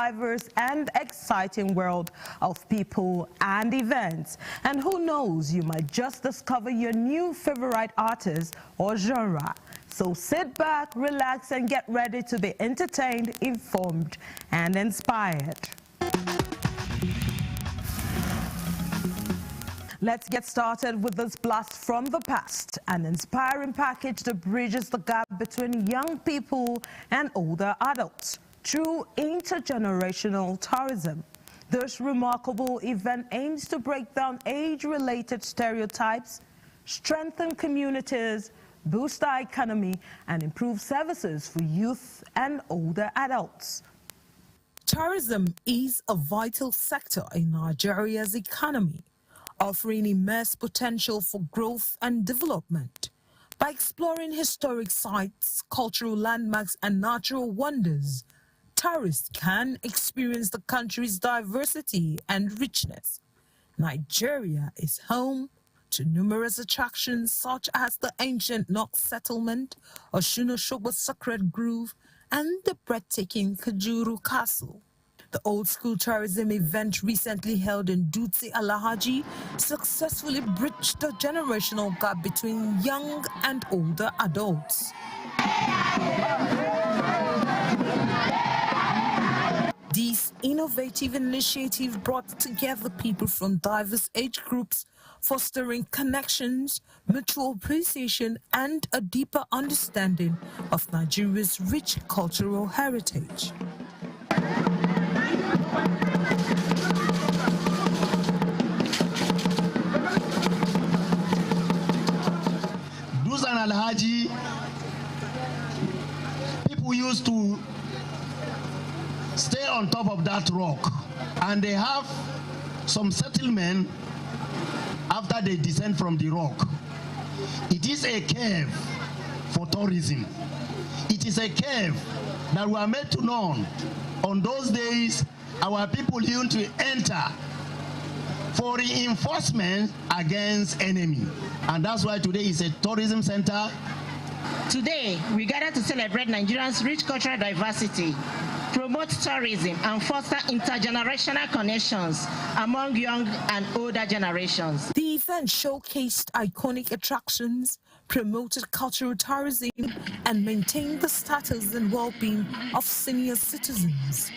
diverse and exciting world of people and events. And who knows, you might just discover your new favorite artist or genre. So sit back, relax, and get ready to be entertained, informed, and inspired. Let's get started with this blast from the past, an inspiring package that bridges the gap between young people and older adults through intergenerational tourism. This remarkable event aims to break down age-related stereotypes, strengthen communities, boost the economy, and improve services for youth and older adults. Tourism is a vital sector in Nigeria's economy, offering immense potential for growth and development. By exploring historic sites, cultural landmarks, and natural wonders, tourists can experience the country's diversity and richness. Nigeria is home to numerous attractions such as the ancient Nok settlement, Osun-Osogbo Sacred Grove, and the breathtaking Kajuru Castle. The old-school tourism event recently held in Dutse Alhaji successfully bridged the generational gap between young and older adults. This innovative initiative brought together people from diverse age groups, fostering connections, mutual appreciation, and a deeper understanding of Nigeria's rich cultural heritage. Alhaji, people used to stay on top of that rock, and they have some settlement after they descend from the rock. It is a cave for tourism. It is a cave that were made to known. On those days, our people used to enter for reinforcement against enemy. And that's why today is a tourism center. Today, we gather to celebrate Nigeria's rich cultural diversity, promote tourism, and foster intergenerational connections among young and older generations. The event showcased iconic attractions, promoted cultural tourism, and maintained the status and well-being of senior citizens.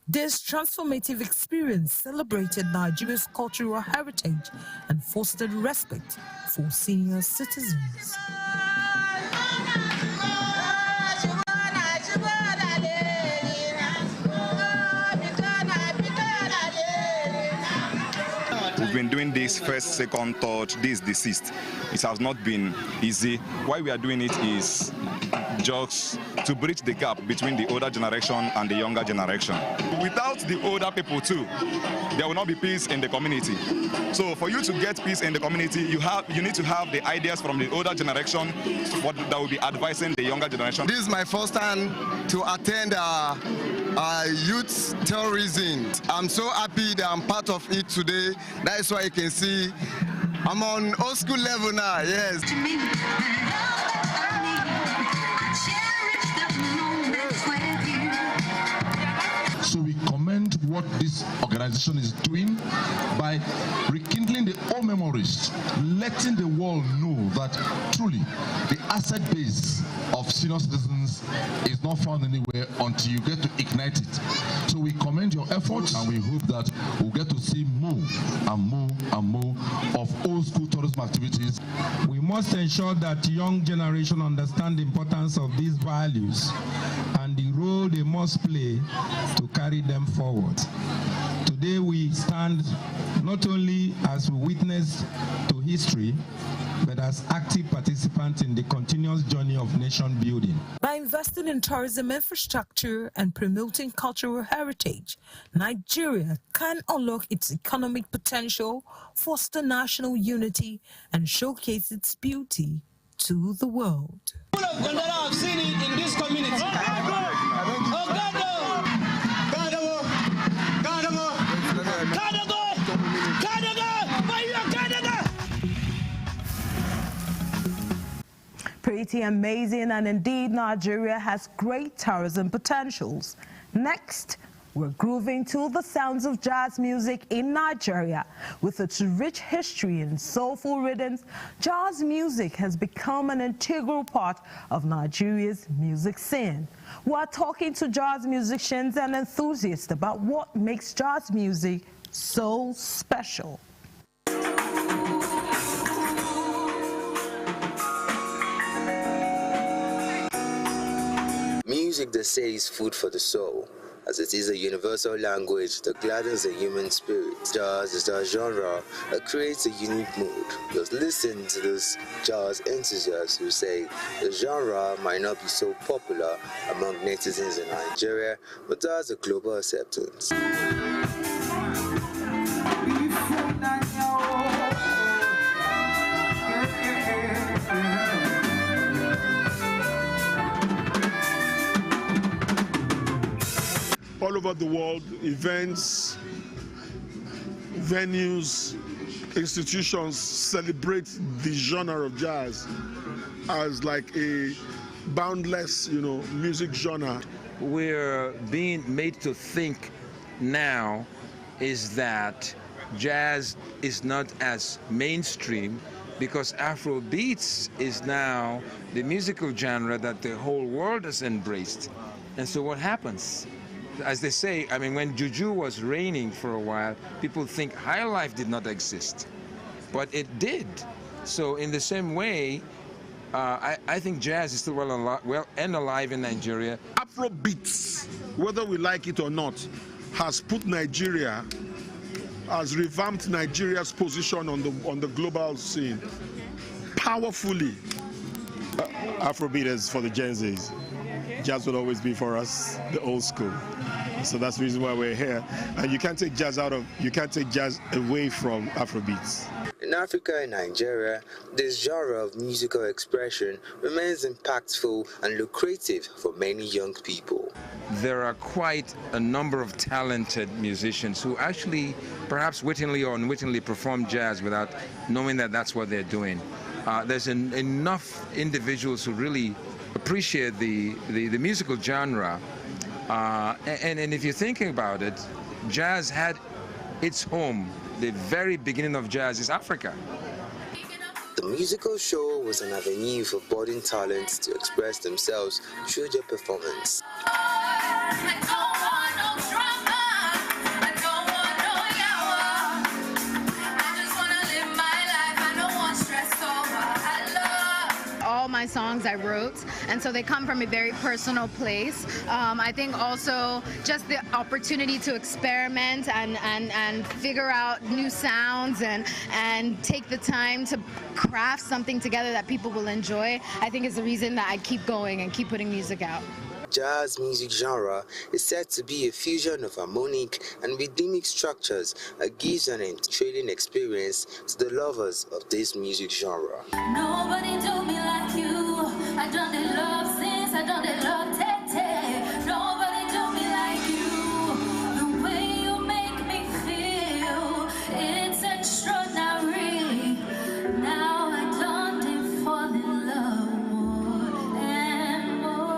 This transformative experience celebrated Nigeria's cultural heritage and fostered respect for senior citizens. We've been doing this first, second, third, this, deceased. It has not been easy. Why we are doing it is just to bridge the gap between the older generation and the younger generation. Without the older people too, there will not be peace in the community. So for you to get peace in the community, you need to have the ideas from the older generation that will be advising the younger generation. This is my first time to attend youth tourism. I'm so happy that I'm part of it today. That is why you can see I'm on old school level now, yes. So we commend what this organization is doing by rekindling the old memories, letting the world know that truly the asset base of senior citizens is not found anywhere until you get to ignite it. So we commend your efforts, and we hope that we'll get to see more and more and more of old school tourism activities. We must ensure that young generation understand the importance of these values and the role they must play to carry them forward. Today we stand not only as witness to history, but as active participants in the continuous journey of nation building. By investing in tourism infrastructure and promoting cultural heritage, Nigeria can unlock its economic potential, foster national unity, and showcase its beauty to the world. I've seen it in this community. Pretty amazing, and indeed Nigeria has great tourism potentials. Next, We're grooving to the sounds of jazz music in Nigeria. With its rich history and soulful rhythms, jazz music has become an integral part of Nigeria's music scene. We're talking to jazz musicians and enthusiasts about what makes jazz music so special. Music, they say, is food for the soul, as it is a universal language that gladdens the human spirit. Jazz is a genre that creates a unique mood. Just listen to those jazz enthusiasts who say the genre might not be so popular among netizens in Nigeria, but has a global acceptance. All over the world, events, venues, institutions celebrate the genre of jazz as like a boundless, music genre. We're being made to think now is that jazz is not as mainstream because Afrobeats is now the musical genre that the whole world has embraced. And so what happens? As they say, when juju was reigning for a while, people think high life did not exist, but it did. So in the same way, I think jazz is still well and alive in Nigeria. Afrobeats, whether we like it or not, has revamped Nigeria's position on the global scene powerfully. Afrobeat is for the Gen Zs. Jazz will always be for us, the old school. So that's the reason why we're here. And you can't take jazz away from Afrobeats. In Africa and Nigeria, this genre of musical expression remains impactful and lucrative for many young people. There are quite a number of talented musicians who actually, perhaps wittingly or unwittingly, perform jazz without knowing that that's what they're doing. There's enough individuals who really appreciate the musical genre. And if you're thinking about it, jazz had its home. The very beginning of jazz is Africa. The musical show was an avenue for budding talents to express themselves through their performance. All my songs I wrote, and so they come from a very personal place. I think also just the opportunity to experiment and figure out new sounds and take the time to craft something together that people will enjoy, I think is the reason that I keep going and keep putting music out. Jazz music genre is said to be a fusion of harmonic and rhythmic structures that gives an thrilling experience to the lovers of this music genre. Nobody do me like you. I done the love since I done the love tete. Nobody do me like you. The way you make me feel, it's extraordinary. Now I don't fall in love more and more.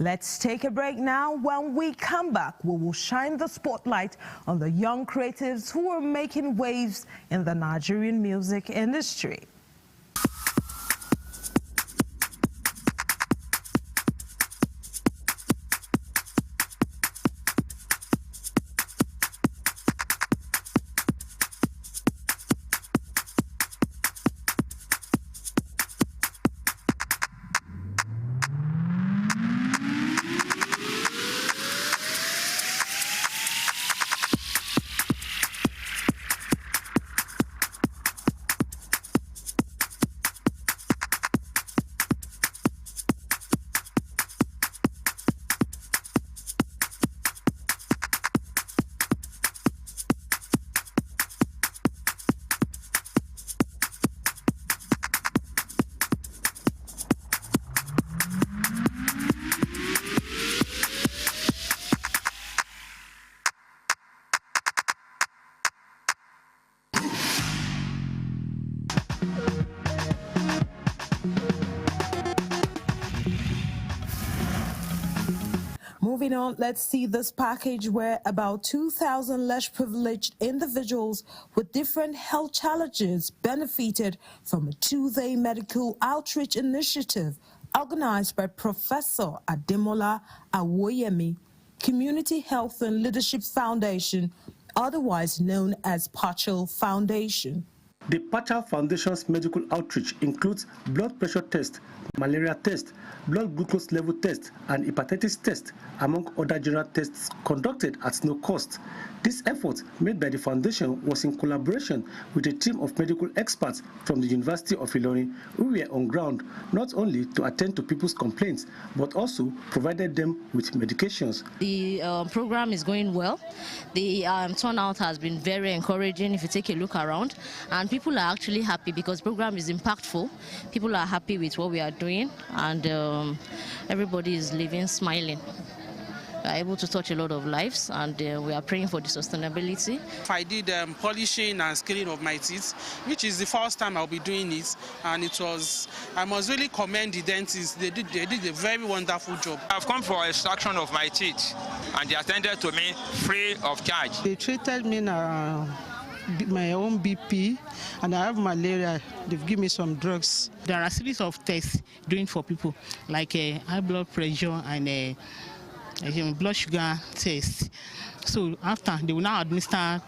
Let's take a break now. When we come back, we will shine the spotlight on the young creatives who are making waves in the Nigerian music industry. Moving on, let's see this package where about 2,000 less privileged individuals with different health challenges benefited from a two-day medical outreach initiative organized by Professor Ademola Awoyemi, Community Health and Leadership Foundation, otherwise known as Pachel Foundation. The Pachel Foundation's medical outreach includes blood pressure test, malaria test, blood glucose level test, and hepatitis test, among other general tests conducted at no cost. This effort, made by the foundation, was in collaboration with a team of medical experts from the University of Ilorin, who were on ground not only to attend to people's complaints, but also provided them with medications. The program is going well. The turnout has been very encouraging if you take a look around, and people are actually happy because the program is impactful. People are happy with what we are doing, and everybody is living smiling. We are able to touch a lot of lives, and we are praying for the sustainability. I did polishing and scaling of my teeth, which is the first time I'll be doing it, and I must really commend the dentists. They did a very wonderful job. I've come for extraction of my teeth, and they attended to me free of charge. They treated me my own BP, and I have malaria. They've given me some drugs. There are a series of tests doing for people, like high blood pressure and blood sugar test. So after, they will now administer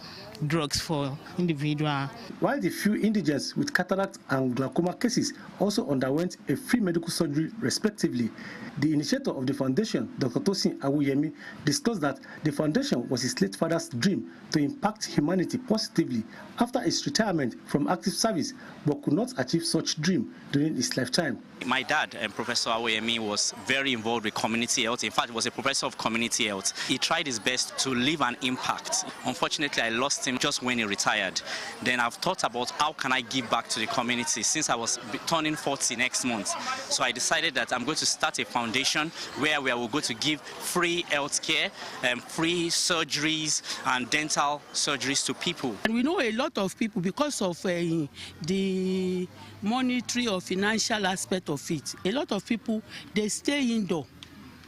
drugs for individual. While the few indigents with cataract and glaucoma cases also underwent a free medical surgery respectively, the initiator of the foundation, Dr. Tosin Awuyemi, disclosed that the foundation was his late father's dream to impact humanity positively after his retirement from active service, but could not achieve such dream during his lifetime. My dad, Professor Awuyemi, was very involved with community health. In fact, he was a professor of community health. He tried his best to leave an impact. Unfortunately, I lost him just when he retired. Then I've thought about how can I give back to the community since I was turning 40 next month. So I decided that I'm going to start a foundation where we will go to give free health care, free surgeries and dental surgeries to people. And we know a lot of people, because of the monetary or financial aspect of it, a lot of people, they stay indoor.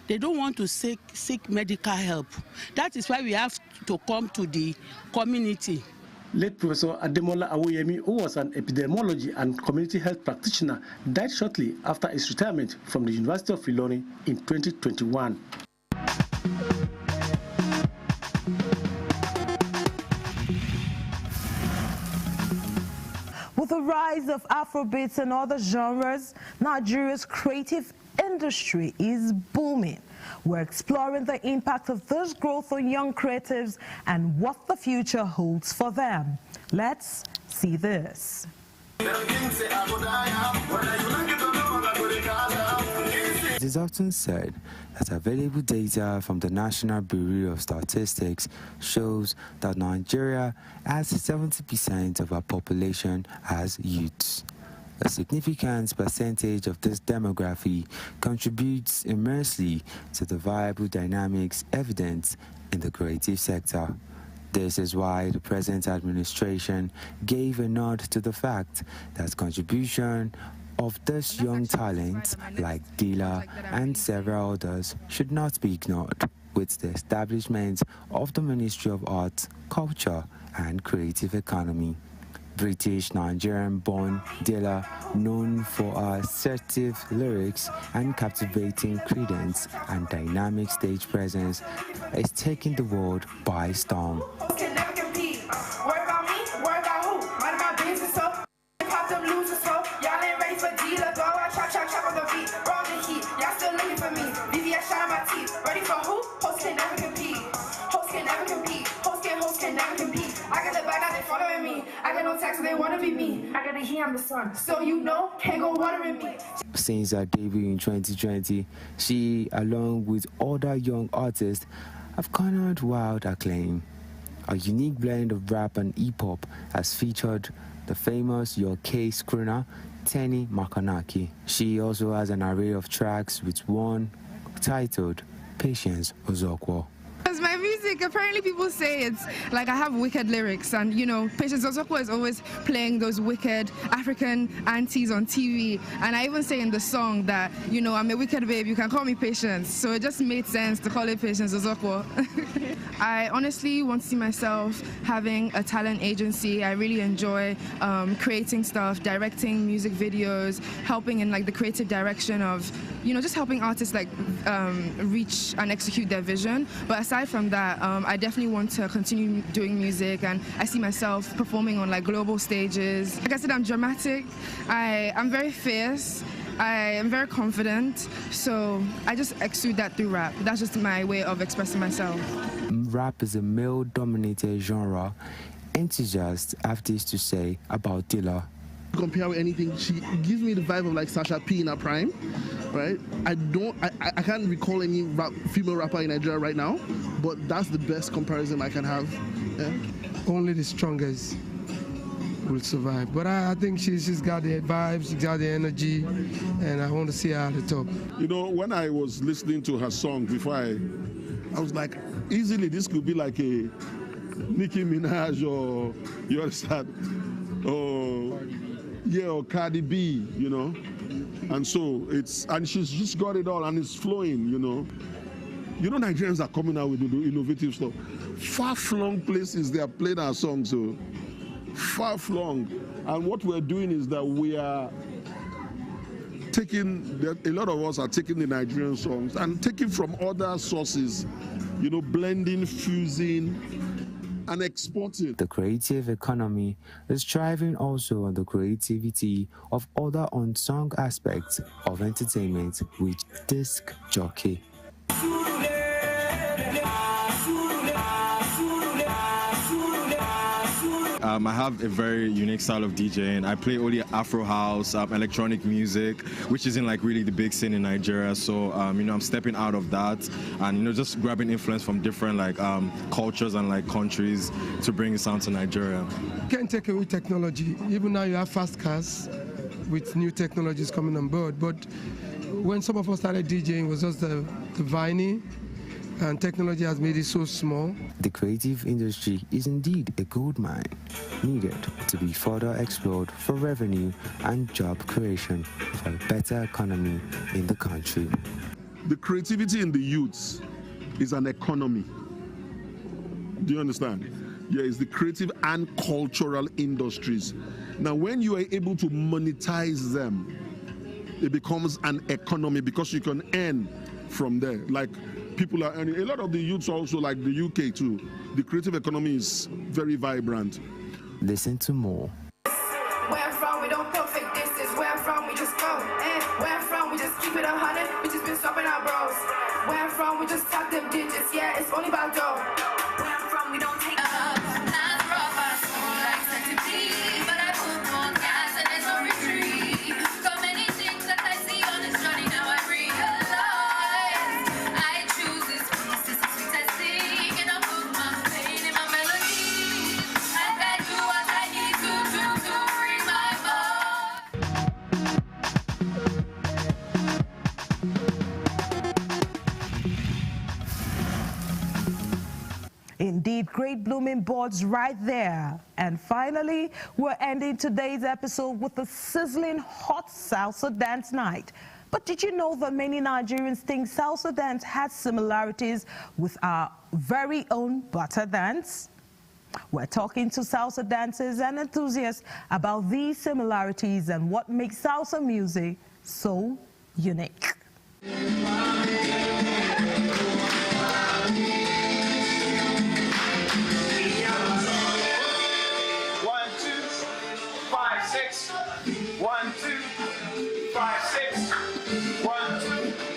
They don't want to seek medical help. That is why we have to come to the community. Late Professor Ademola Awoyemi, who was an epidemiology and community health practitioner, died shortly after his retirement from the University of Ilorin in 2021. With the rise of Afrobeats and other genres, Nigeria's creative industry is booming. We're exploring the impact of this growth on young creatives and what the future holds for them. Let's see this. It is often said that available data from the National Bureau of Statistics shows that Nigeria has 70% of our population as youths. A significant percentage of this demography contributes immensely to the viable dynamics evident in the creative sector. This is why the present administration gave a nod to the fact that contribution of this young talent, like Dila and several others, should not be ignored with the establishment of the Ministry of Arts, Culture and Creative Economy. British-Nigerian-born Dila, known for her assertive lyrics and captivating cadence and dynamic stage presence, is taking the world by storm. They want to be me. I gotta hear I'm the sun. So you know, can't go watering me. Since her debut in 2020, she, along with other young artists, have garnered wild acclaim. A unique blend of rap and hip-hop has featured the famous Your Case crooner, Tenny Makanaki. She also has an array of tracks with one titled Patience Ozokwo. My music like apparently people say it's like I have wicked lyrics, and you know, Patience Osoko is always playing those wicked African aunties on TV, and I even say in the song that, you know, I'm a wicked babe, you can call me Patience, so it just made sense to call it Patience Osoko. I honestly want to see myself having a talent agency. I really enjoy creating stuff, directing music videos, helping in like the creative direction of, you know, just helping artists like reach and execute their vision. But aside from that, I definitely want to continue doing music, and I see myself performing on like global stages. Like I said, I'm dramatic, I'm very fierce, I am very confident, so I just exude that through rap. That's just my way of expressing myself. Rap is a male-dominated genre. Enthusiasts have this to say about Dilla. Compare with anything, she gives me the vibe of like Sasha P in her prime, right? I can't recall any female rapper in Nigeria right now, but that's the best comparison I can have. Yeah? Only the strongest will survive, but I think she's got the vibes, she's got the energy, and I want to see her at the top. You know, when I was listening to her song before, I was like, easily this could be like a Nicki Minaj, or you understand, or Cardi B, you know. And so and she's just got it all, and it's flowing, you know. You know, Nigerians are coming out with innovative stuff. Far-flung places they are playing our songs, so far-flung. And what we're doing is that we are a lot of us are taking the Nigerian songs and taking from other sources, you know, blending, fusing, and exporting. The creative economy is thriving also on the creativity of other unsung aspects of entertainment, with disc jockey. I have a very unique style of DJing. I play only Afro house, electronic music, which isn't like really the big scene in Nigeria. So, you know, I'm stepping out of that and, you know, just grabbing influence from different like cultures and like countries to bring the sound to Nigeria. You can't take away technology. Even now you have fast cars with new technologies coming on board. But when some of us started DJing, it was just the vinyl. And technology has made it so small. The creative industry is indeed a gold mine, needed to be further explored for revenue and job creation for a better economy in the country. The creativity in the youths is an economy. Do you understand? Yeah, it's the creative and cultural industries. Now, when you are able to monetize them, it becomes an economy because you can earn from there. Like, people are earning. A lot of the youths also, like the UK too. The creative economy is very vibrant. Listen to more. Where I'm from, we don't perfect distance. Where I'm from, we just go. And where I'm from, we just keep it 100. We just been swapping our bros. Where I'm from, we just talk them digits. Yeah, it's only about dough. Where I'm from, we don't take Indeed, great blooming boards right there. And finally, we're ending today's episode with a sizzling hot salsa dance night. But did you know that many Nigerians think salsa dance has similarities with our very own butter dance? We're talking to salsa dancers and enthusiasts about these similarities and what makes salsa music so unique. 1, 2, 5, 6, 1, 2,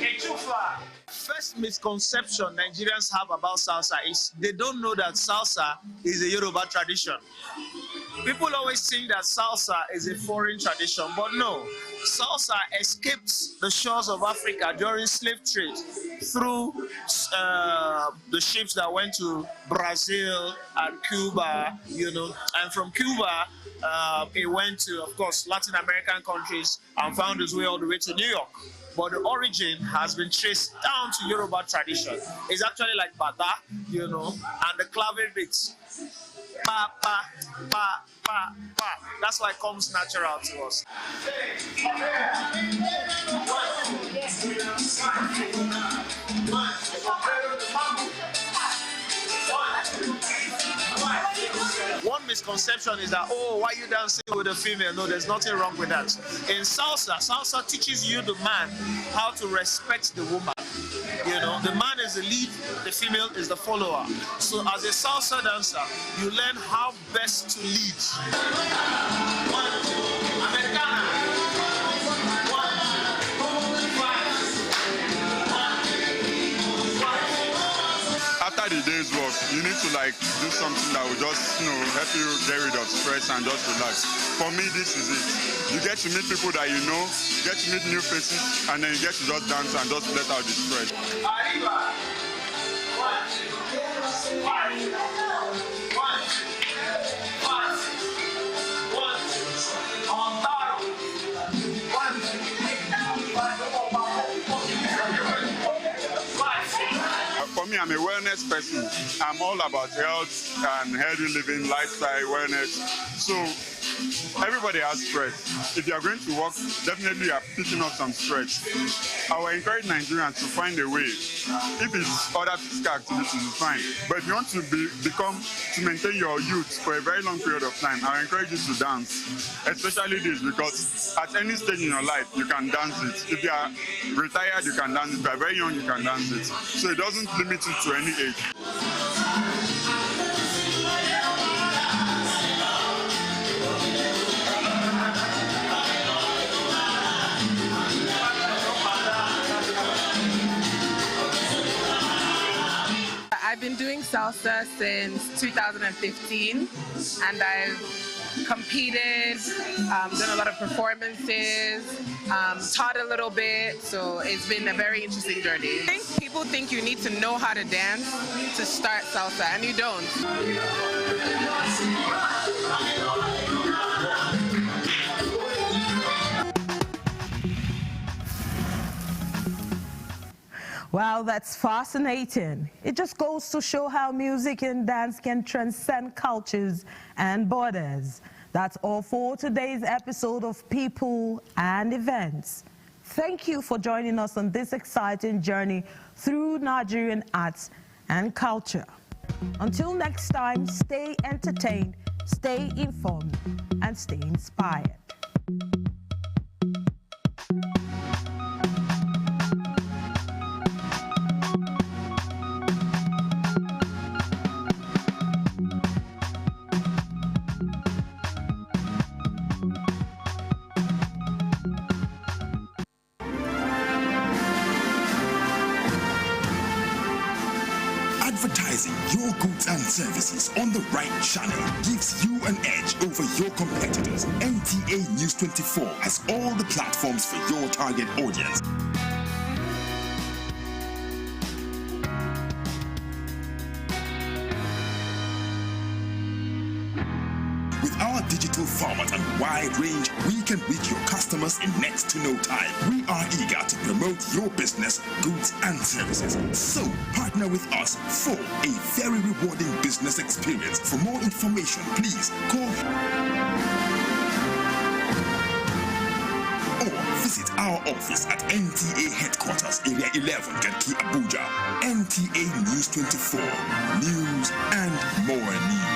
a 2 fly. First misconception Nigerians have about salsa is they don't know that salsa is a Yoruba tradition. People always think that salsa is a foreign tradition, but no. salsa escaped the shores of Africa during slave trade through the ships that went to Brazil and Cuba, and from Cuba, it went to, of course, Latin American countries and found its way all the way to New York. But the origin has been traced down to Yoruba tradition. It's actually like bata, and the clave beats. Pa, pa, pa, pa, pa. That's why it comes natural to us. One misconception is that, oh, why are you dancing with a female? No, there's nothing wrong with that. In salsa teaches you, the man, how to respect the woman. The man is the lead, the female is the follower. So as a salsa dancer, you learn how best to lead. After the day's work, you need to do something that will just help you get rid of stress and just relax. For me, this is it. You get to meet people that you know, you get to meet new faces, and then you get to just dance and just let out the stress. Arriba. 1, 2, 5. 1, 2, 5. For me, I'm a wellness person. I'm all about health and healthy living, lifestyle, wellness. So everybody has stress. If you are going to work, definitely you are picking up some stress. I will encourage Nigerians to find a way. If it's other physical activities, it's fine. But if you want to to maintain your youth for a very long period of time, I will encourage you to dance. Especially this, because at any stage in your life, you can dance it. If you are retired, you can dance it. If you are very young, you can dance it. So it doesn't limit it to any age. I've been doing salsa since 2015, and I've competed, done a lot of performances, taught a little bit, so it's been a very interesting journey. I think people think you need to know how to dance to start salsa, and you don't. Wow, that's fascinating. It just goes to show how music and dance can transcend cultures and borders. That's all for today's episode of People and Events. Thank you for joining us on this exciting journey through Nigerian arts and culture. Until next time, stay entertained, stay informed, and stay inspired. Advertising your goods and services on the right channel gives you an edge over your competitors. NTA News 24 has all the platforms for your target audience. With our digital format and wide range, we can reach your customers in next to no time. We are eager to promote your business, goods and services. So, partner with us for a very rewarding business experience. For more information, please call or visit our office at NTA Headquarters, Area 11, Garki, Abuja. NTA News 24. News and more news.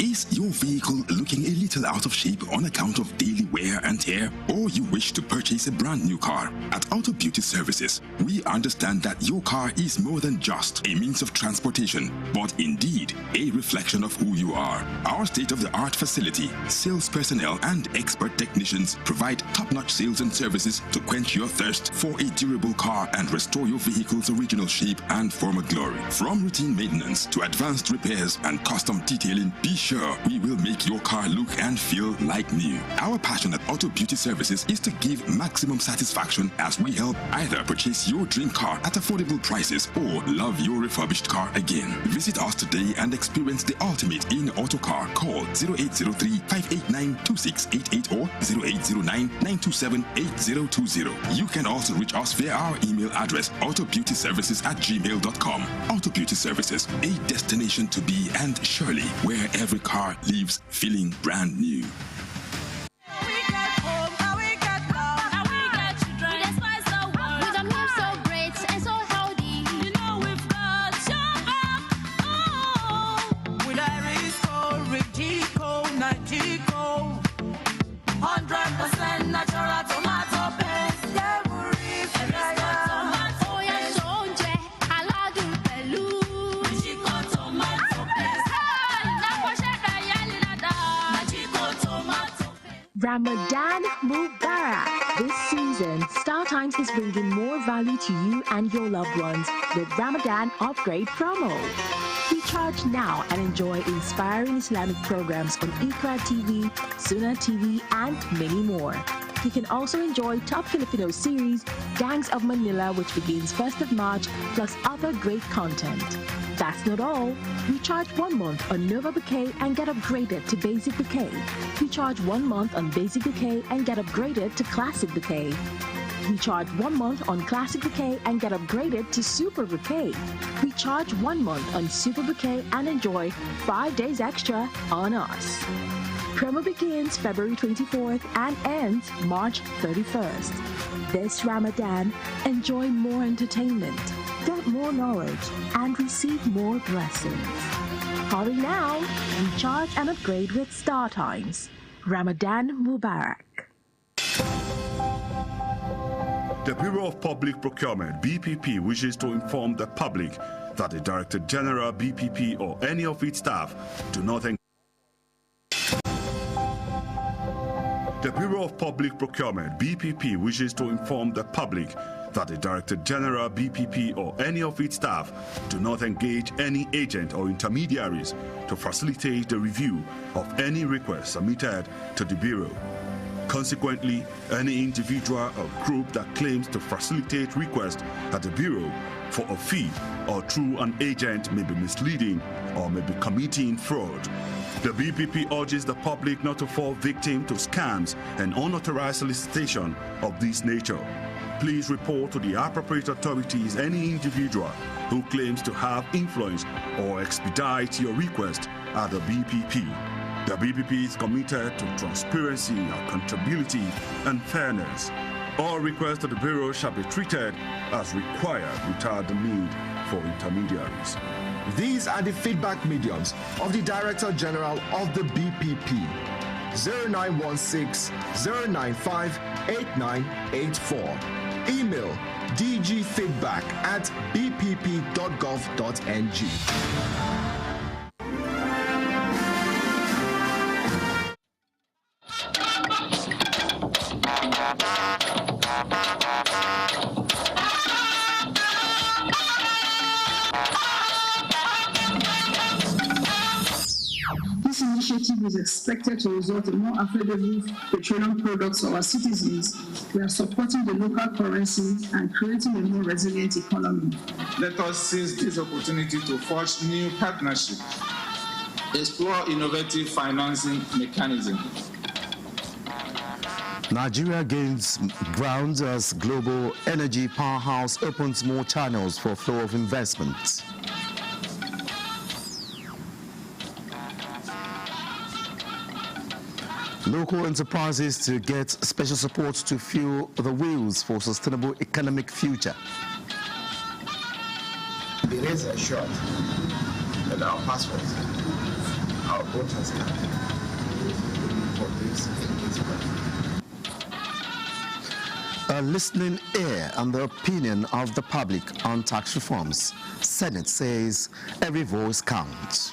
Is your vehicle looking a little out of shape on account of daily wear and tear? Or you wish to purchase a brand new car? At Auto Beauty Services, we understand that your car is more than just a means of transportation, but indeed a reflection of who you are. Our state-of-the-art facility, sales personnel and expert technicians provide top-notch sales and services to quench your thirst for a durable car and restore your vehicle's original shape and former glory. From routine maintenance to advanced repairs and custom detailing, be sure Together, we will make your car look and feel like new. Our passion at Auto Beauty Services is to give maximum satisfaction as we help either purchase your dream car at affordable prices or love your refurbished car again. Visit us today and experience the ultimate in auto car. Call 0803-589-2688 or 0809-927-8020. You can also reach us via our email address autobeautyservices@gmail.com. Auto Beauty Services, a destination to be and surely where every car leaves feeling brand new. Ramadan Mubarak! This season, StarTimes is bringing more value to you and your loved ones with Ramadan Upgrade promo. Recharge now and enjoy inspiring Islamic programs on Iqra TV, Sunnah TV, and many more. You can also enjoy top Filipino series, Gangs of Manila, which begins 1st of March, plus other great content. That's not all. Recharge 1 month on Nova Bouquet and get upgraded to Basic Bouquet. Recharge 1 month on Basic Bouquet and get upgraded to Classic Bouquet. Recharge 1 month on Classic Bouquet and get upgraded to Super Bouquet. Recharge 1 month on Super Bouquet and enjoy 5 days extra on us. Promo begins February 24th and ends March 31st. This Ramadan, enjoy more entertainment, get more knowledge, and receive more blessings. Hurry now, recharge and upgrade with StarTimes. Ramadan Mubarak. The Bureau of Public Procurement, BPP, wishes to inform the public that the Director General, BPP, or any of its staff do not engage. The Bureau of Public Procurement, BPP, wishes to inform the public that the Director General, BPP, or any of its staff do not engage any agent or intermediaries to facilitate the review of any request submitted to the Bureau. Consequently, any individual or group that claims to facilitate requests at the Bureau for a fee or through an agent may be misleading or may be committing fraud. The BPP urges the public not to fall victim to scams and unauthorized solicitation of this nature. Please report to the appropriate authorities any individual who claims to have influence or expedite your request at the BPP. The BPP is committed to transparency, accountability, and fairness. All requests to the Bureau shall be treated as required without the need for intermediaries. These are the feedback mediums of the Director General of the BPP. 0916-095-8984. Email dgfeedback@bpp.gov.ng. This initiative is expected to result in more affordable petroleum products for our citizens. We are supporting the local currency and creating a more resilient economy. Let us seize this opportunity to forge new partnerships, explore innovative financing mechanisms. Nigeria gains ground as global energy powerhouse opens more channels for flow of investments. Local enterprises to get special support to fuel the wheels for sustainable economic future. It is assured that our passports, our voters card, for this. A listening ear and the opinion of the public on tax reforms. Senate says every voice counts.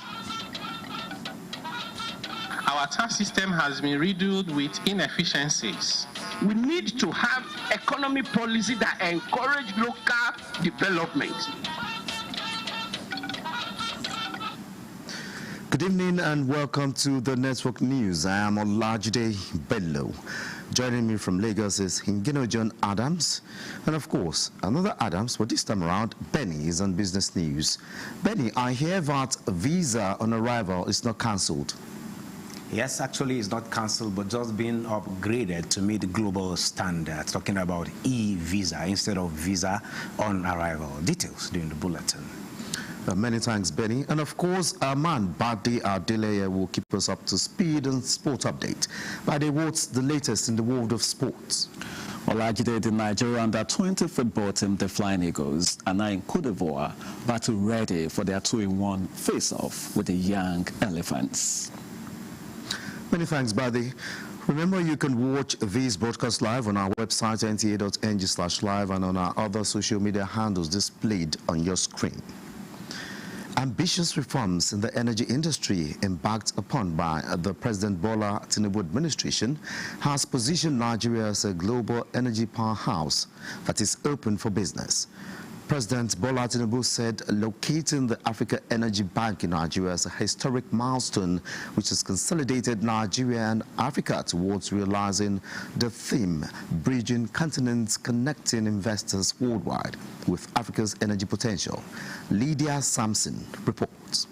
Our tax system has been riddled with inefficiencies. We need to have economy policy that encourage local development. Good evening and welcome to the Network News. I am Olajide Bello. Joining me from Lagos is Hingino John Adams, and of course, another Adams, but this time around, Benny is on Business News. Benny, I hear that visa on arrival is not cancelled. Yes, actually it's not cancelled, but just being upgraded to meet the global standards, talking about e-visa instead of visa on arrival. Details during the bulletin. Many thanks, Benny. And of course, our man, Badi Adeleye, will keep us up to speed on sport update. Badi, what's the latest in the world of sports? Olajide, the Nigerian under-20 football team, the Flying Eagles, are now in Côte d'Ivoire, battle ready for their 2-in-1 face-off with the Young Elephants. Many thanks, Badi. Remember, you can watch these broadcasts live on our website, nta.ng/live, and on our other social media handles displayed on your screen. Ambitious reforms in the energy industry embarked upon by the President Bola Tinubu administration has positioned Nigeria as a global energy powerhouse that is open for business. President Bola Tinubu said locating the Africa Energy Bank in Nigeria is a historic milestone which has consolidated Nigeria and Africa towards realizing the theme, bridging continents, connecting investors worldwide with Africa's energy potential. Lydia Sampson reports.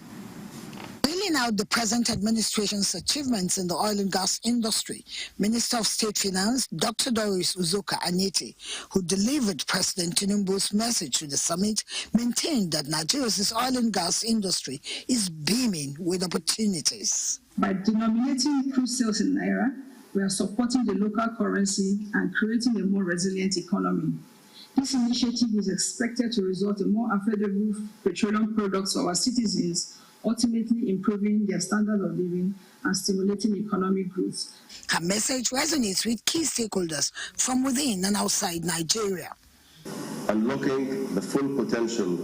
Laying out the present administration's achievements in the oil and gas industry, Minister of State Finance, Dr. Doris Uzoka Anyete, who delivered President Tinubu's message to the summit, maintained that Nigeria's oil and gas industry is beaming with opportunities. By denominating crude sales in Naira, we are supporting the local currency and creating a more resilient economy. This initiative is expected to result in more affordable petroleum products for our citizens, ultimately improving their standard of living and stimulating economic growth. Her message resonates with key stakeholders from within and outside Nigeria. Unlocking the full potential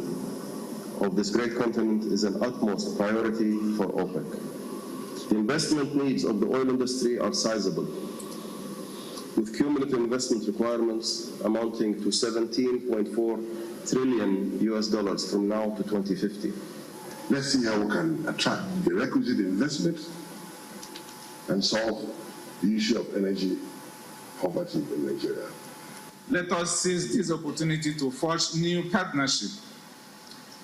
of this great continent is an utmost priority for OPEC. The investment needs of the oil industry are sizable, with cumulative investment requirements amounting to $17.4 trillion from now to 2050. Let's see how we can attract the requisite investment and solve the issue of energy poverty in Nigeria. Let us seize this opportunity to forge new partnerships,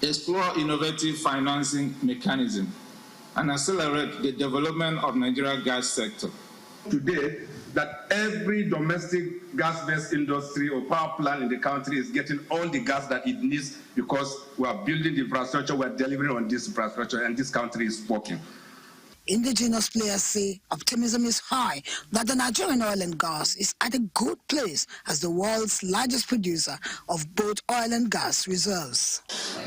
explore innovative financing mechanisms, and accelerate the development of Nigeria's gas sector. Today, that every domestic gas-based industry or power plant in the country is getting all the gas that it needs because we are building the infrastructure, we are delivering on this infrastructure, and this country is working. Indigenous players say optimism is high that the Nigerian oil and gas is at a good place as the world's largest producer of both oil and gas reserves.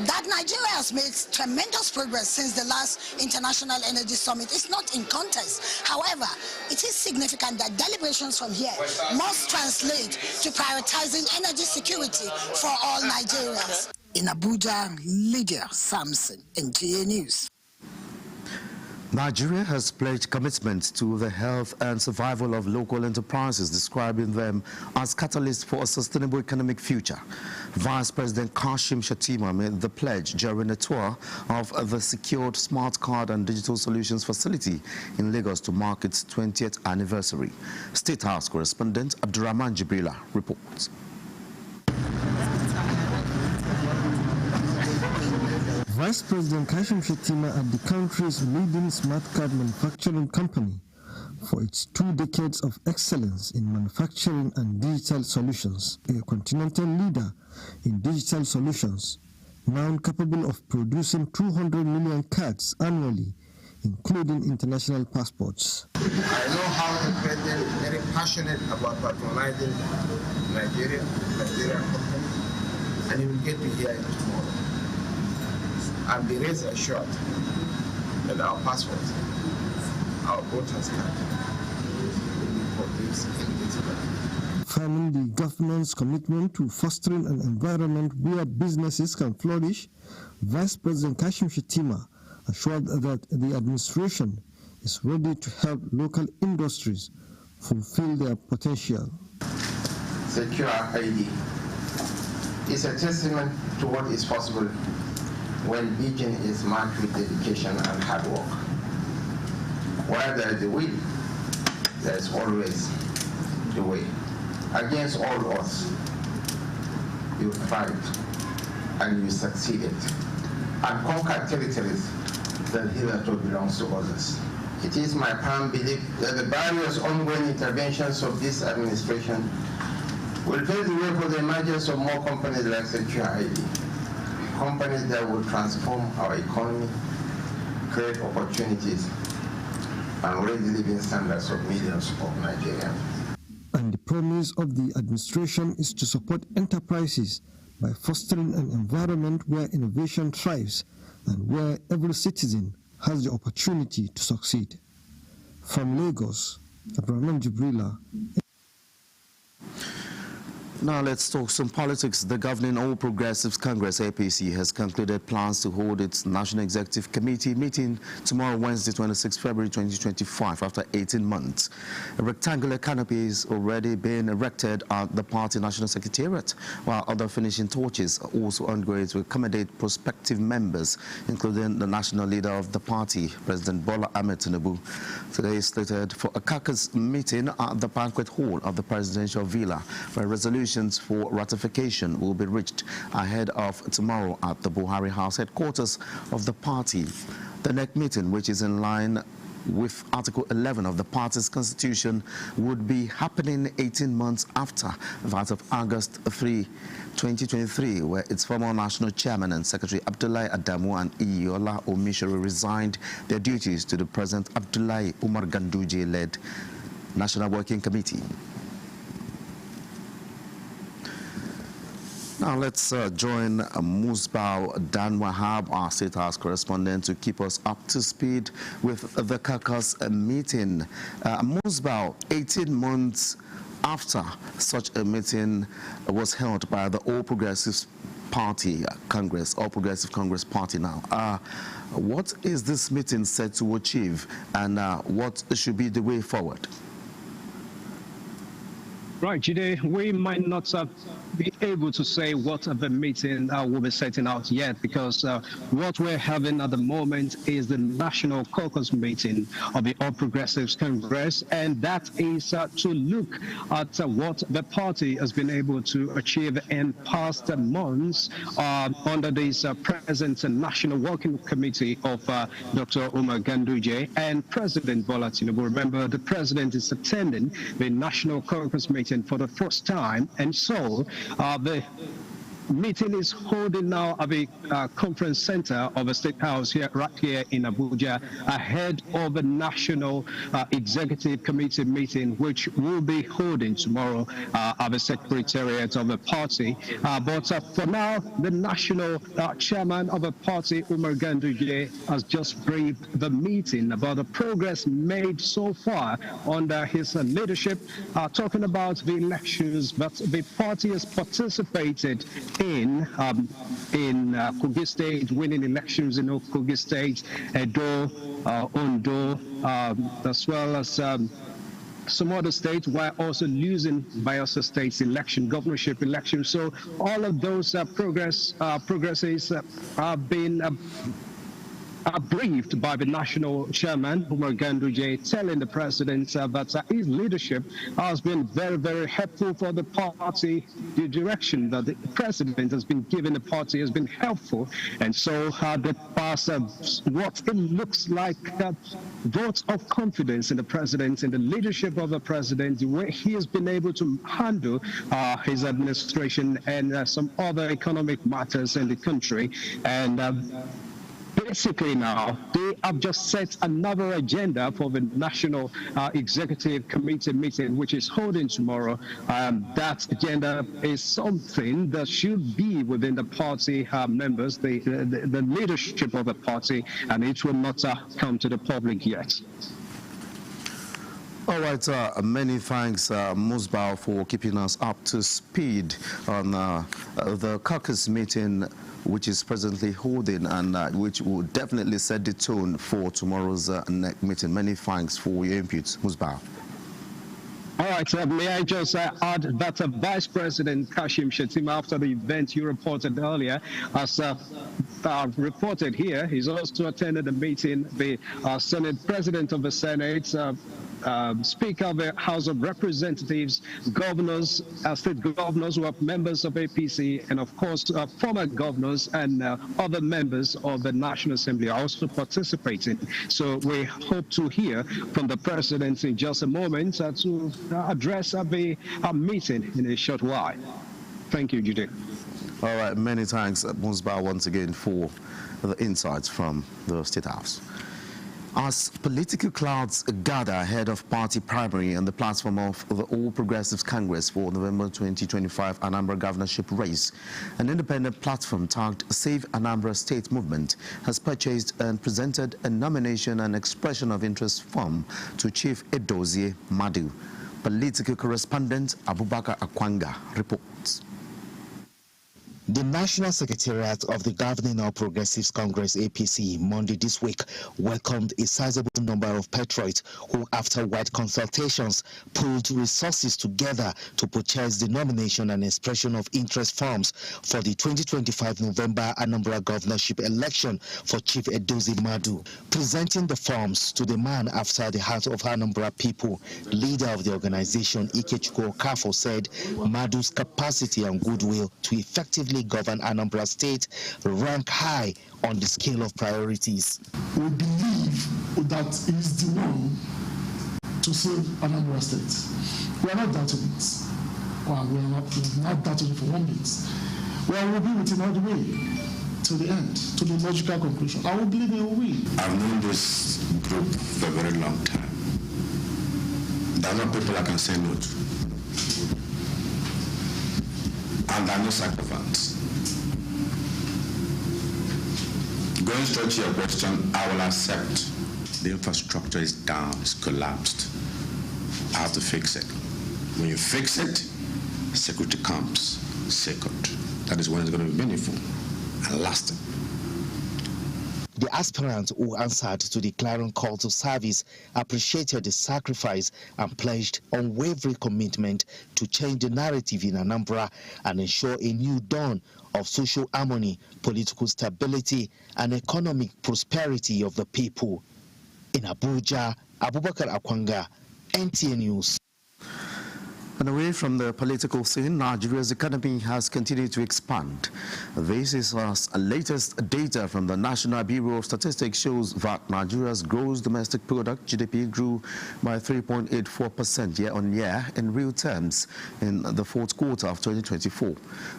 That Nigeria has made tremendous progress since the last International Energy Summit is not in contest. However, it is significant that deliberations from here must translate to prioritizing energy security for all Nigerians. In Abuja, Lydia Sampson, NTA News. Nigeria has pledged commitment to the health and survival of local enterprises, describing them as catalysts for a sustainable economic future. Vice President Kashim Shettima made the pledge during a tour of the secured smart card and digital solutions facility in Lagos to mark its 20th anniversary. State House correspondent Abdurrahman Jibrila reports. Vice President Kashim Shettima at the country's leading smart card manufacturing company for its 2 decades of excellence in manufacturing and digital solutions, a continental leader in digital solutions, now capable of producing 200 million cards annually, including international passports. I know how the president is very passionate about patronizing Nigerian companies, and he will get to hear it tomorrow. And be rest assured that our passports, our voters card, will be produced in this country. Affirming the government's commitment to fostering an environment where businesses can flourish, Vice President Kashim Shettima assured that the administration is ready to help local industries fulfill their potential. Secure ID is a testament to what is possible when vision is marked with dedication and hard work. Where there is a will, there is always a way. Against all odds, you tried and you succeeded and conquered territories that hitherto belongs to others. It is my firm belief that the various ongoing interventions of this administration will pave the way for the emergence of more companies like Secure ID, companies that will transform our economy, create opportunities, and raise the living standards of millions of Nigerians. And the promise of the administration is to support enterprises by fostering an environment where innovation thrives and where every citizen has the opportunity to succeed. From Lagos, Abraham Jibrila. Now let's talk some politics. The governing All Progressives Congress, APC, has concluded plans to hold its National Executive Committee meeting tomorrow, Wednesday, 26 February 2025, after 18 months. A rectangular canopy is already being erected at the party National Secretariat, while other finishing touches are also ongoing to accommodate prospective members, including the national leader of the party, President Bola Ahmed Tinubu. Today is slated for a caucus meeting at the banquet hall of the presidential villa, where resolutions for ratification will be reached ahead of tomorrow at the Buhari House headquarters of the party. The next meeting, which is in line with Article 11 of the party's constitution, would be happening 18 months after that of August 3, 2023, where its former national chairman and secretary Abdullahi Adamu and Iyola Omishore resigned their duties to the present Abdullahi Umar Ganduje-led National Working Committee. Now let's join Musbao Dan Wahab, our State House correspondent, to keep us up to speed with the caucus meeting. Musbao, 18 months after such a meeting was held by the All Progressives Party Congress, All Progressive Congress Party now. What is this meeting set to achieve, and what should be the way forward? Right, Jide, we might not be able to say what the meeting will be setting out yet, because what we're having at the moment is the National Caucus meeting of the All Progressives Congress, and that is to look at what the party has been able to achieve in past months under this present National Working Committee of Dr. Umar Ganduje and President Bola Tinubu. Remember, the president is attending the National Caucus meeting for the first time, and so the meeting is holding now at the conference center of the State House right here in Abuja, ahead of the National Executive Committee meeting, which will be holding tomorrow at the Secretariat of the party. But for now, the national chairman of the party, Umar Ganduje, has just briefed the meeting about the progress made so far under his leadership, talking about the elections that the party has participated in Kogi State, winning elections in Kogi State, Edo, Ondo, as well as some other states, while also losing Bayelsa State's election, governorship election. So all of those progresses have been briefed by the national chairman, Umar Ganduje, telling the president that his leadership has been very, very helpful for the party. The direction that the president has been giving the party has been helpful. And so the past, what it looks like, votes of confidence in the president, in the leadership of the president, the way he has been able to handle his administration and some other economic matters in the country. And basically now, they have just set another agenda for the National Executive Committee meeting, which is holding tomorrow. That agenda is something that should be within the party members, the leadership of the party, and it will not come to the public yet. All right, many thanks, Musbao, for keeping us up to speed on the caucus meeting, which is presently holding, and which will definitely set the tone for tomorrow's next meeting. Many thanks for your input, Musbao. All right, may I just add that Vice President Kashim Shettima, after the event you reported earlier, has reported here, he's also attended the meeting, the Senate President of the Senate, Speaker of the House of Representatives, governors, state governors who are members of APC, and of course, former governors and other members of the National Assembly are also participating. So we hope to hear from the President in just a moment to address the meeting in a short while. Thank you, Judy. All right, many thanks, Musba, once again for the insights from the State House. As political clouds gather ahead of party primary on the platform of the All Progressives Congress for November 2025 Anambra governorship race, an independent platform tagged Save Anambra State Movement has purchased and presented a nomination and expression of interest form to Chief Edozie Madu. Political correspondent Abubakar Akwanga reports. The National Secretariat of the Governing All Progressives Congress APC Monday this week welcomed a sizable number of patriots who, after wide consultations, pulled resources together to purchase the nomination and expression of interest forms for the 2025 November Anambra governorship election for Chief Edozie Madu. Presenting the forms to the man after the heart of Anambra people, leader of the organization Ikechukwu Okafo said Madu's capacity and goodwill to effectively govern Anambra State rank high on the scale of priorities. We believe that he's the one to save Anambra State. We are not doubting it. Well, we are not doubting it for 1 minute. Well, we'll be with him all the way to the end, to the logical conclusion. I will believe he will win. I've known this group for a very long time. There are no people I can say no to. And there are no sacrifices. Going straight to your question, I will accept the infrastructure is down, it's collapsed. I have to fix it. When you fix it, security comes second. That is when it's going to be meaningful and lasting. The aspirant who answered to the clarion call to service appreciated the sacrifice and pledged unwavering commitment to change the narrative in Anambra and ensure a new dawn of social harmony, political stability, and economic prosperity of the people. In Abuja, Abubakar Akwanga, NTA News. And away from the political scene, Nigeria's economy has continued to expand. This is latest data from the National Bureau of Statistics shows that Nigeria's gross domestic product, GDP, grew by 3.84% year-on-year in real terms in the fourth quarter of 2024.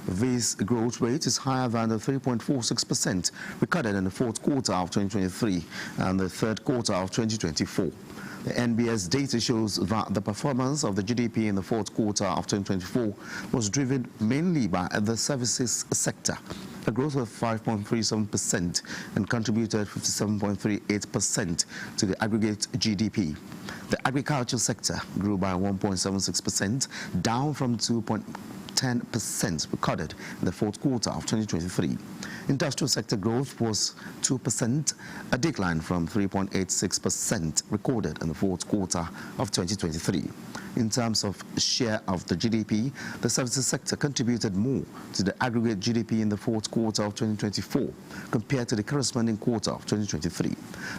This growth rate is higher than the 3.46% recorded in the fourth quarter of 2023 and the third quarter of 2024. The NBS data shows that the performance of the GDP in the fourth quarter of 2024 was driven mainly by the services sector, a growth of 5.37% and contributed 57.38% to the aggregate GDP. The agriculture sector grew by 1.76%, down from 2.10% recorded in the fourth quarter of 2023. Industrial sector growth was 2%, a decline from 3.86% recorded in the fourth quarter of 2023. In terms of share of the GDP, the services sector contributed more to the aggregate GDP in the fourth quarter of 2024 compared to the corresponding quarter of 2023.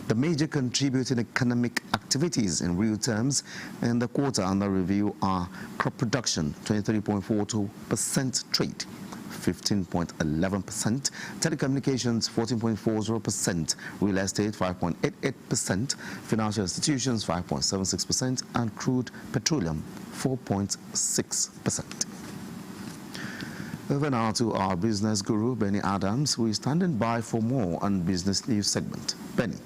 The major contributing economic activities in real terms in the quarter under review are crop production, 23.42%, trade, 15.11%, telecommunications 14.40%, real estate 5.88%, financial institutions 5.76%, and crude petroleum 4.6%. Over now to our business guru, Benny Adams, who is standing by for more on Business News segment. Benny.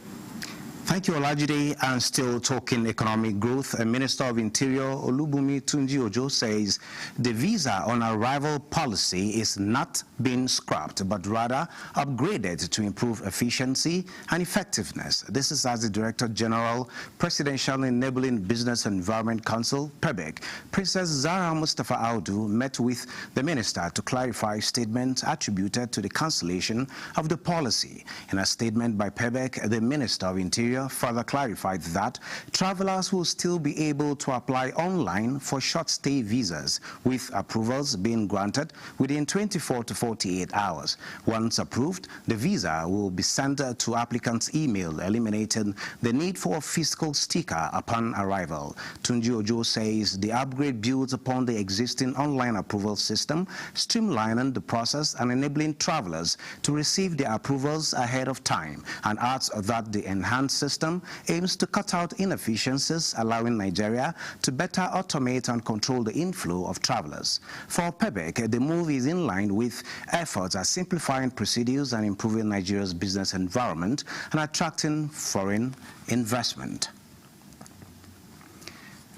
Thank you, Olajide. And still talking economic growth, Minister of Interior Olubunmi Tunji-Ojo says the visa on arrival policy is not being scrapped, but rather upgraded to improve efficiency and effectiveness. This is as the Director General, Presidential Enabling Business Environment Council, PEBEC, Princess Zara Mustafa Audu, met with the minister to clarify statements attributed to the cancellation of the policy. In a statement by PEBEC, the Minister of Interior Interior further clarified that travelers will still be able to apply online for short-stay visas, with approvals being granted within 24 to 48 hours. Once approved, the visa will be sent to applicants' email, eliminating the need for a physical sticker upon arrival. Tunji Ojo says the upgrade builds upon the existing online approval system, streamlining the process and enabling travelers to receive their approvals ahead of time, and adds that the enhanced system aims to cut out inefficiencies, allowing Nigeria to better automate and control the inflow of travelers. For PEBEC, the move is in line with efforts at simplifying procedures and improving Nigeria's business environment and attracting foreign investment.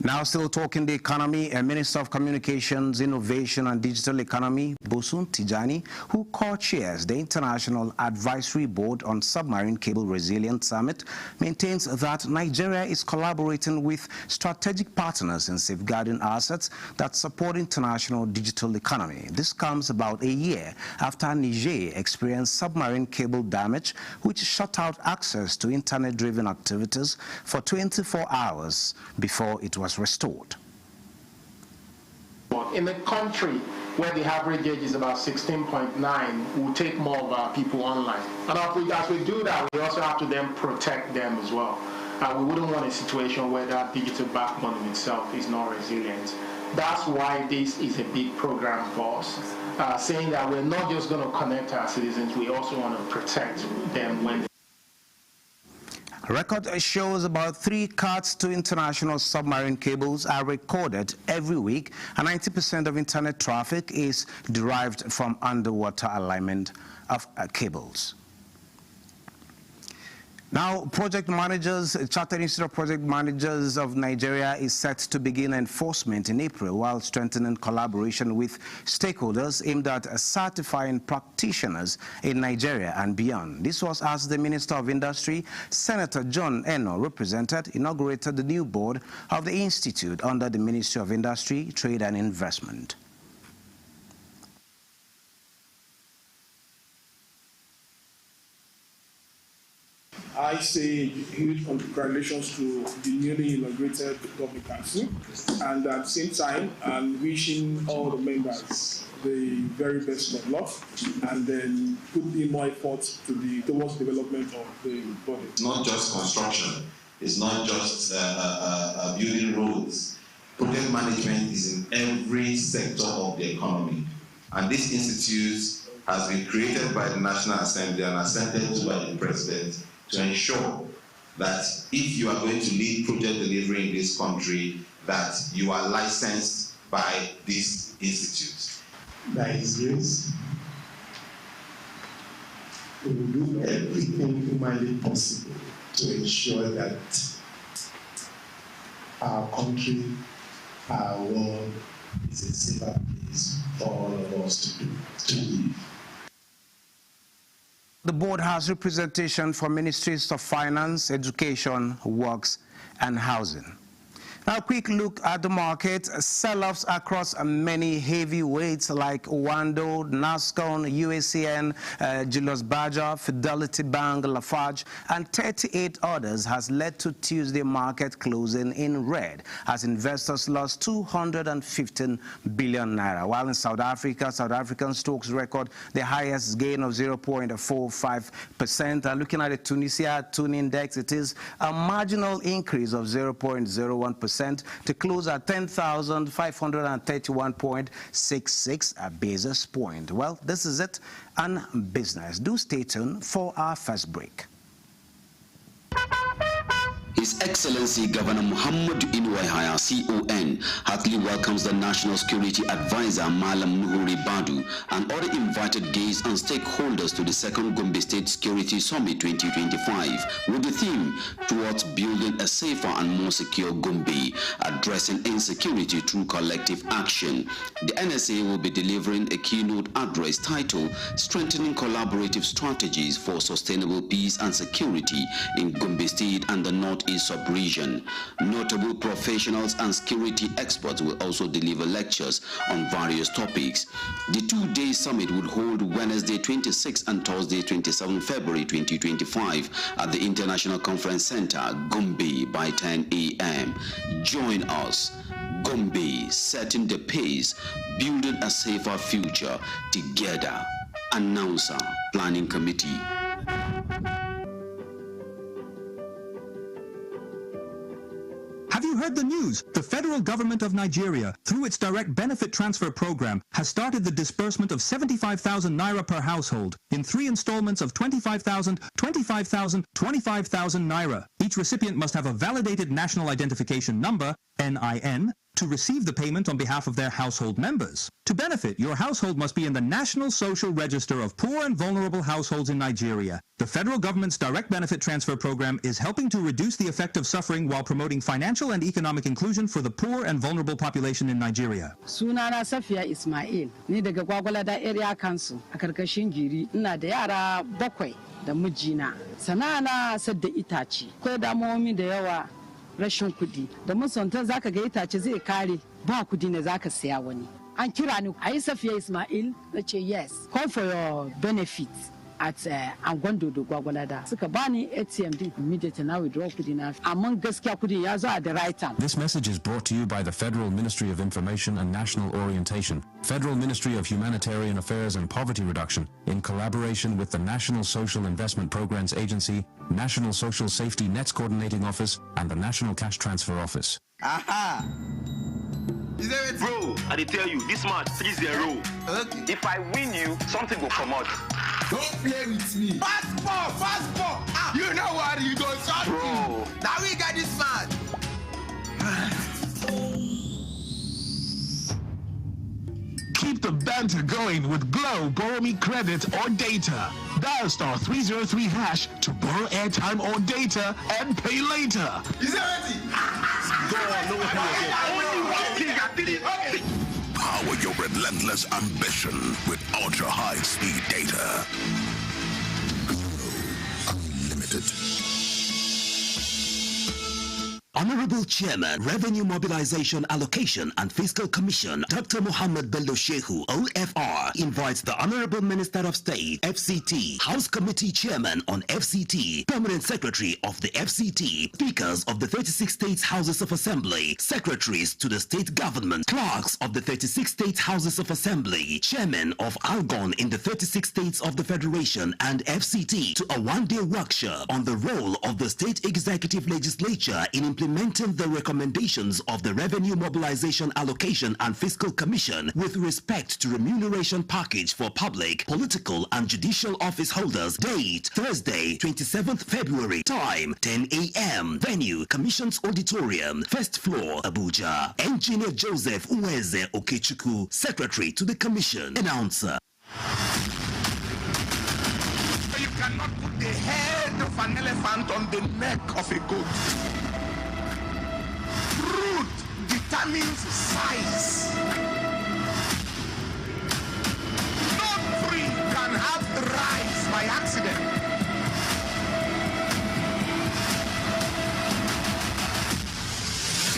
Now, still talking the economy, a Minister of Communications, Innovation and Digital Economy, Bosun Tijani, who co-chairs the International Advisory Board on Submarine Cable Resilience Summit, maintains that Nigeria is collaborating with strategic partners in safeguarding assets that support international digital economy. This comes about a year after Niger experienced submarine cable damage, which shut out access to internet-driven activities for 24 hours before it was restored. In a country where the average age is about 16.9, we'll take more of our people online. And as we do that, we also have to then protect them as well. We wouldn't want a situation where that digital backbone in itself is not resilient. That's why this is a big program for us, saying that we're not just going to connect our citizens, we also want to protect them when Record shows about 3 cuts to international submarine cables are recorded every week, and 90% of internet traffic is derived from underwater alignment of cables. Now, project managers, Chartered Institute of Project Managers of Nigeria is set to begin enforcement in April, while strengthening collaboration with stakeholders aimed at certifying practitioners in Nigeria and beyond. This was as the Minister of Industry, Senator John Eno, inaugurated the new board of the institute under the Ministry of Industry, Trade and Investment. I say huge congratulations to the newly inaugurated Governing Council, and at the same time, I'm wishing all the members the very best of luck, and then put in more effort towards development of the body. It's not just construction, it's not just building roads. Project management is in every sector of the economy, and this institute has been created by the National Assembly and assented to by the President to ensure that if you are going to lead project delivery in this country, that you are licensed by this institute. By His grace, we will do everything humanly possible to ensure that our country, our world is a safer place for all of us to live. The board has representation for Ministries of Finance, Education, Works, and Housing. Now, a quick look at the market. Sell-offs across many heavyweights like Wando, Nascon, UACN, Julius Berger, Fidelity Bank, Lafarge, and 38 others has led to Tuesday market closing in red as investors lost 215 billion naira. While in South Africa, South African stocks record the highest gain of 0.45%. Looking at the Tunisia Tune Index, it is a marginal increase of 0.01%. To close at 10,531.66 basis point. Well, this is it on business. Do stay tuned for our first break. His Excellency Governor Muhammad Inuwaihaya, CON, heartily welcomes the National Security Advisor Malam Nuhuri Badu and other invited guests and stakeholders to the second Gombe State Security Summit 2025 with the theme towards building a safer and more secure Gombe, addressing insecurity through collective action. The NSA will be delivering a keynote address titled Strengthening Collaborative Strategies for Sustainable Peace and Security in Gombe State and the Northeast sub-region. Notable professionals health and security experts will also deliver lectures on various topics. The two-day summit would hold Wednesday 26 and Thursday 27 February 2025 at the International Conference Center, Gombe, by 10 a.m. Join us. Gombe, setting the pace, building a safer future together. Announcer, Planning Committee. Have you heard the news? The federal government of Nigeria, through its direct benefit transfer program, has started the disbursement of 75,000 naira per household in 3 installments of 25,000, 25,000, 25,000 naira. Each recipient must have a validated national identification number, NIN, to receive the payment on behalf of their household members. To benefit, your household must be in the National Social Register of Poor and Vulnerable Households in Nigeria. The federal government's direct benefit transfer program is helping to reduce the effect of suffering while promoting financial and economic inclusion for the poor and vulnerable population in Nigeria. Sunana Safiya Ismail, ni daga Gwagwalada Area Council a karkashin Giri, ina da yara 7 da mijina. Sana'ana sadda itace. Ko damuwomi da yawa rashin kudi. Da musontan zaka ga itace zai kare, ba kudi ne zaka siya wani. An kira ni, "Ayi Safiya Ismail?" Nace yes. Call for your benefits at Angwando do Gwagwalada. Suka bani ATM din, immediately now withdraw kudi na. Amman gaskiya kudi ya zo at the right time. This message is brought to you by the Federal Ministry of Information and National Orientation, Federal Ministry of Humanitarian Affairs and Poverty Reduction, in collaboration with the National Social Investment Programs Agency, National Social Safety Nets Coordinating Office, and the National Cash Transfer Office. Aha! Is there it? Bro, I tell you, this match 3-0. Okay. If I win you, something will come out. Don't play with me. Fast ball. Ah, you know what? You don't shot me. Now we got this man. Keep the banter going with Glow Borrow Me Credit or Data. Dial *303# to borrow airtime or data and pay later. Is it ready? Go on, no Only one thing I did it. Okay. Power your relentless ambition with ultra-high-speed data. Unlimited. Honorable Chairman, Revenue Mobilization Allocation and Fiscal Commission, Dr. Muhammad Bello Shehu, OFR, invites the Honorable Minister of State, FCT, House Committee Chairman on FCT, Permanent Secretary of the FCT, Speakers of the 36 States Houses of Assembly, Secretaries to the State Government, Clerks of the 36 States Houses of Assembly, Chairman of ALGON in the 36 States of the Federation and FCT to a one-day workshop on the role of the State Executive Legislature in implementing the recommendations of the Revenue Mobilization Allocation and Fiscal Commission with respect to remuneration package for public, political and judicial office holders. Date, Thursday, 27th February. Time, 10 a.m. Venue, Commission's Auditorium, first floor, Abuja. Engineer Joseph Uweze Okechukwu, Secretary to the Commission. Announcer. You cannot put the head of an elephant on the neck of a goat. Root determines size. No tree can have rise by accident.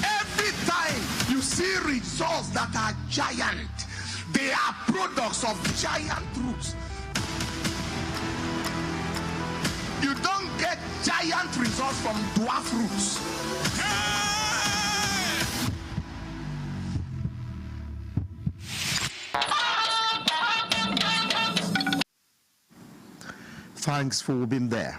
Every time you see results that are giant, they are products of giant roots. You don't get giant results from dwarf roots. Thanks for being there.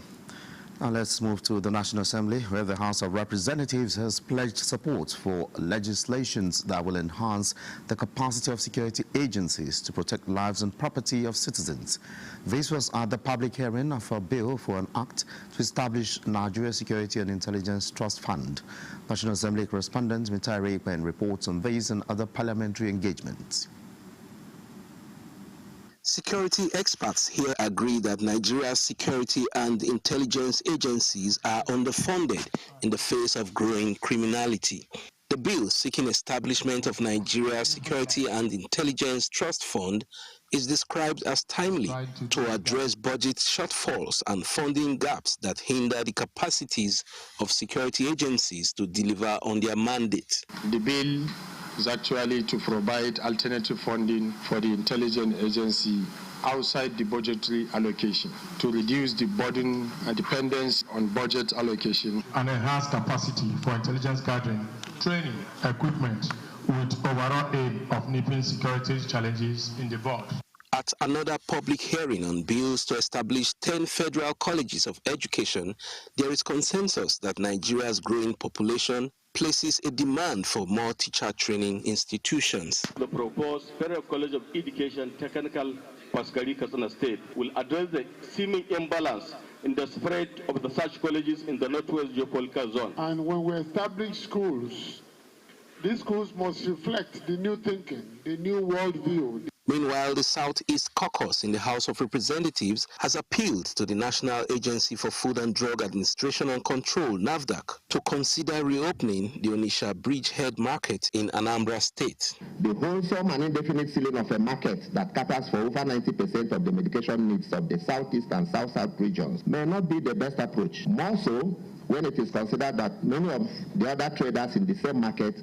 Now let's move to the National Assembly, where the House of Representatives has pledged support for legislations that will enhance the capacity of security agencies to protect lives and property of citizens. This was at the public hearing of a bill for an act to establish Nigeria Security and Intelligence Trust Fund. National Assembly correspondent Mitari Ekpen reports on these and other parliamentary engagements. Security experts here agree that Nigeria's security and intelligence agencies are underfunded in the face of growing criminality. The bill seeking establishment of Nigeria's Security and Intelligence Trust Fund is described as timely to address budget shortfalls and funding gaps that hinder the capacities of security agencies to deliver on their mandate. The bill is actually to provide alternative funding for the intelligence agency outside the budgetary allocation to reduce the burden and dependence on budget allocation and enhance capacity for intelligence gathering, training, equipment with overall aim of nipping security challenges in the bud. At another public hearing on bills to establish 10 federal colleges of education, there is consensus that Nigeria's growing population places a demand for more teacher training institutions. The proposed Federal College of Education Technical Paskari Kasana State will address the seeming imbalance in the spread of the such colleges in the Northwest Geopolitical Zone. And when we establish schools, these schools must reflect the new thinking, the new worldview. Meanwhile, the Southeast Caucus in the House of Representatives has appealed to the National Agency for Food and Drug Administration and Control, NAFDAC, to consider reopening the Onitsha Bridgehead Market in Anambra State. The wholesome and indefinite sealing of a market that caters for over 90% of the medication needs of the Southeast and South-South regions may not be the best approach. More so when it is considered that many of the other traders in the same market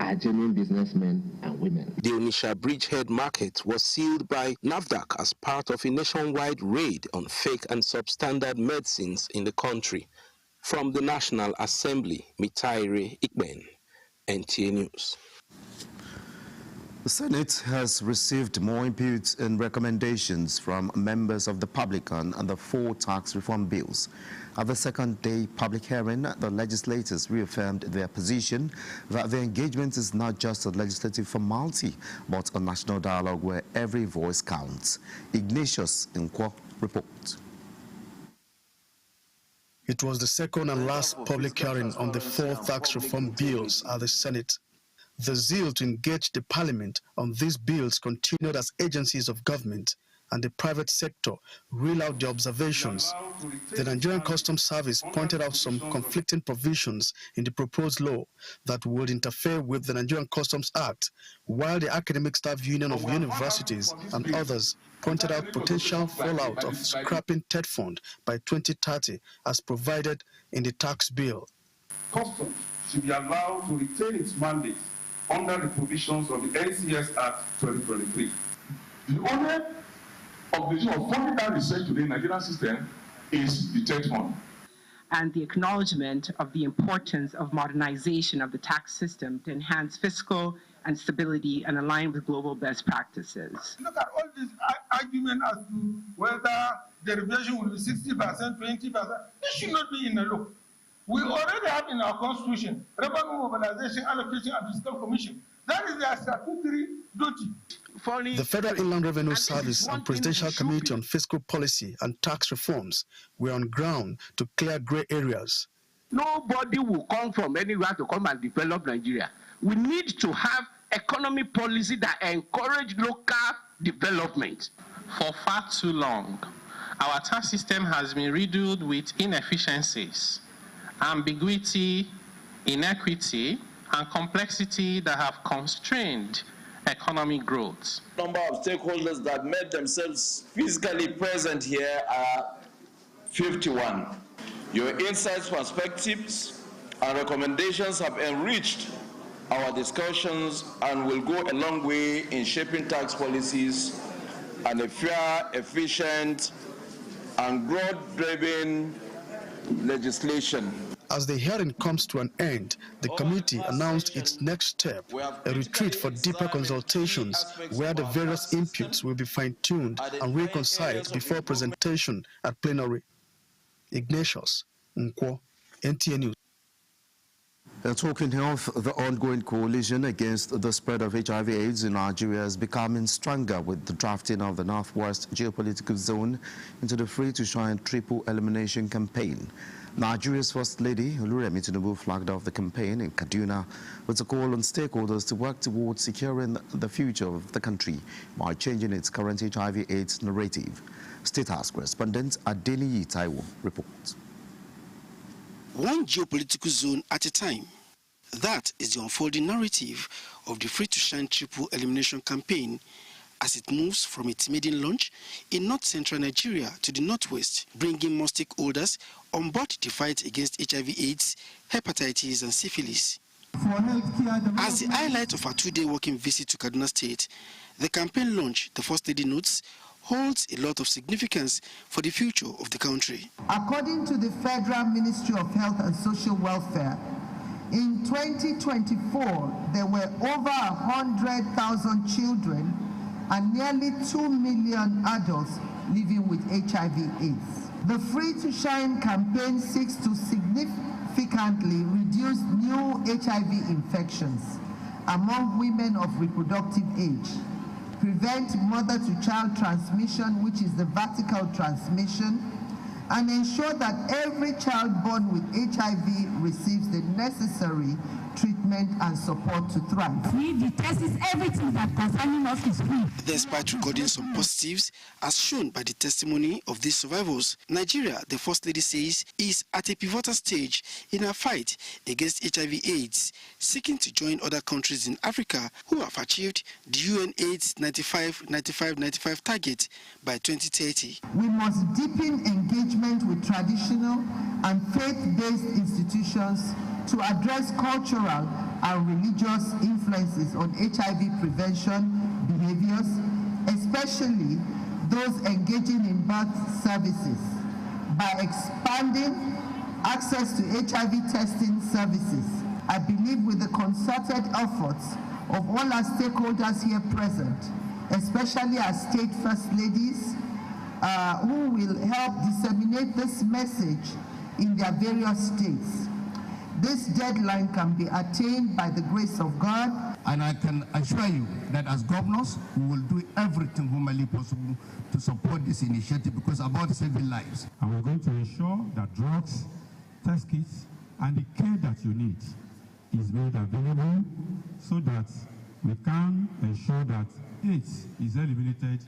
are genuine businessmen and women. The Onitsha Bridgehead Market was sealed by NAFDAC as part of a nationwide raid on fake and substandard medicines in the country. From the National Assembly, Mitaire Ikben, NTA News. The Senate has received more inputs and recommendations from members of the public on the 4 tax reform bills. At the second-day public hearing, the legislators reaffirmed their position that their engagement is not just a legislative formality, but a national dialogue where every voice counts. Ignatius Nkwo reports. It was the second and last public hearing on the 4 tax reform bills at the Senate. The zeal to engage the Parliament on these bills continued as agencies of government and the private sector reel out their observations. The Nigerian Customs Service pointed out some conflicting provisions in the proposed law that would interfere with the Nigerian Customs Act, while the Academic Staff Union of Universities and others pointed out potential fallout of scrapping TED fund by 2030 as provided in the tax bill. Customs should be allowed to retain its mandate under the provisions of the NCS Act 2023. The only obligation of funding that research today in the Nigerian system is the TED fund. And the acknowledgement of the importance of modernization of the tax system to enhance fiscal and stability and align with global best practices. Look at all this argument as to whether derivation will be 60%, 20%. This should not be in the law. We already have in our constitution revenue mobilization, allocation, and fiscal commission. That is their statutory duty. The Federal Inland Revenue Service and Presidential Committee on Fiscal Policy and Tax Reforms were on ground to clear gray areas. Nobody will come from anywhere to come and develop Nigeria. We need to have economic policy that encourage local development. For far too long, our tax system has been riddled with inefficiencies, ambiguity, inequity, and complexity that have constrained economic growth. Number of stakeholders that made themselves physically present here are 51. Your insights, perspectives, and recommendations have enriched our discussions and will go a long way in shaping tax policies and a fair, efficient, and growth-driven legislation. As the hearing comes to an end, the committee announced its next step, a retreat for deeper consultations where the various inputs will be fine-tuned and reconciled before presentation at plenary. Ignatius Nkwo, NTA News. Talking health, the ongoing coalition against the spread of HIV/AIDS in Nigeria is becoming stronger with the drafting of the Northwest Geopolitical Zone into the Free to Shine Triple Elimination Campaign. Nigeria's First Lady, Oluremi Tinubu, flagged off the campaign in Kaduna with a call on stakeholders to work towards securing the future of the country by changing its current HIV/AIDS narrative. State House correspondent Adeniyi Taiwo reports. One geopolitical zone at a time. That is the unfolding narrative of the Free to Shine Triple Elimination Campaign as it moves from its maiden launch in north-central Nigeria to the northwest, bringing more stakeholders on board the fight against HIV/AIDS, hepatitis and syphilis. As the highlight of our two-day working visit to Kaduna State, the campaign launch, The First Lady Notes, holds a lot of significance for the future of the country. According to the Federal Ministry of Health and Social Welfare, in 2024, there were over 100,000 children and nearly 2 million adults living with HIV/AIDS. The Free to Shine campaign seeks to significantly reduce new HIV infections among women of reproductive age, prevent mother-to-child transmission, which is the vertical transmission, and ensure that every child born with HIV receives the necessary treatment and support to thrive. The test is everything that concerning us is free. Despite recording some positives, as shown by the testimony of these survivors, Nigeria, the First Lady says, is at a pivotal stage in her fight against HIV/AIDS, seeking to join other countries in Africa who have achieved the UN AIDS 95-95-95 target by 2030. We must deepen engagement with traditional and faith-based institutions to address cultural and religious influences on HIV prevention behaviors, especially those engaging in birth services, by expanding access to HIV testing services. I believe with the concerted efforts of all our stakeholders here present, especially our state first ladies, who will help disseminate this message in their various states, this deadline can be attained by the grace of God. And I can assure you that as governors, we will do everything humanly possible to support this initiative because it's about saving lives. And we're going to ensure that drugs, test kits, and the care that you need is made available so that we can ensure that AIDS is eliminated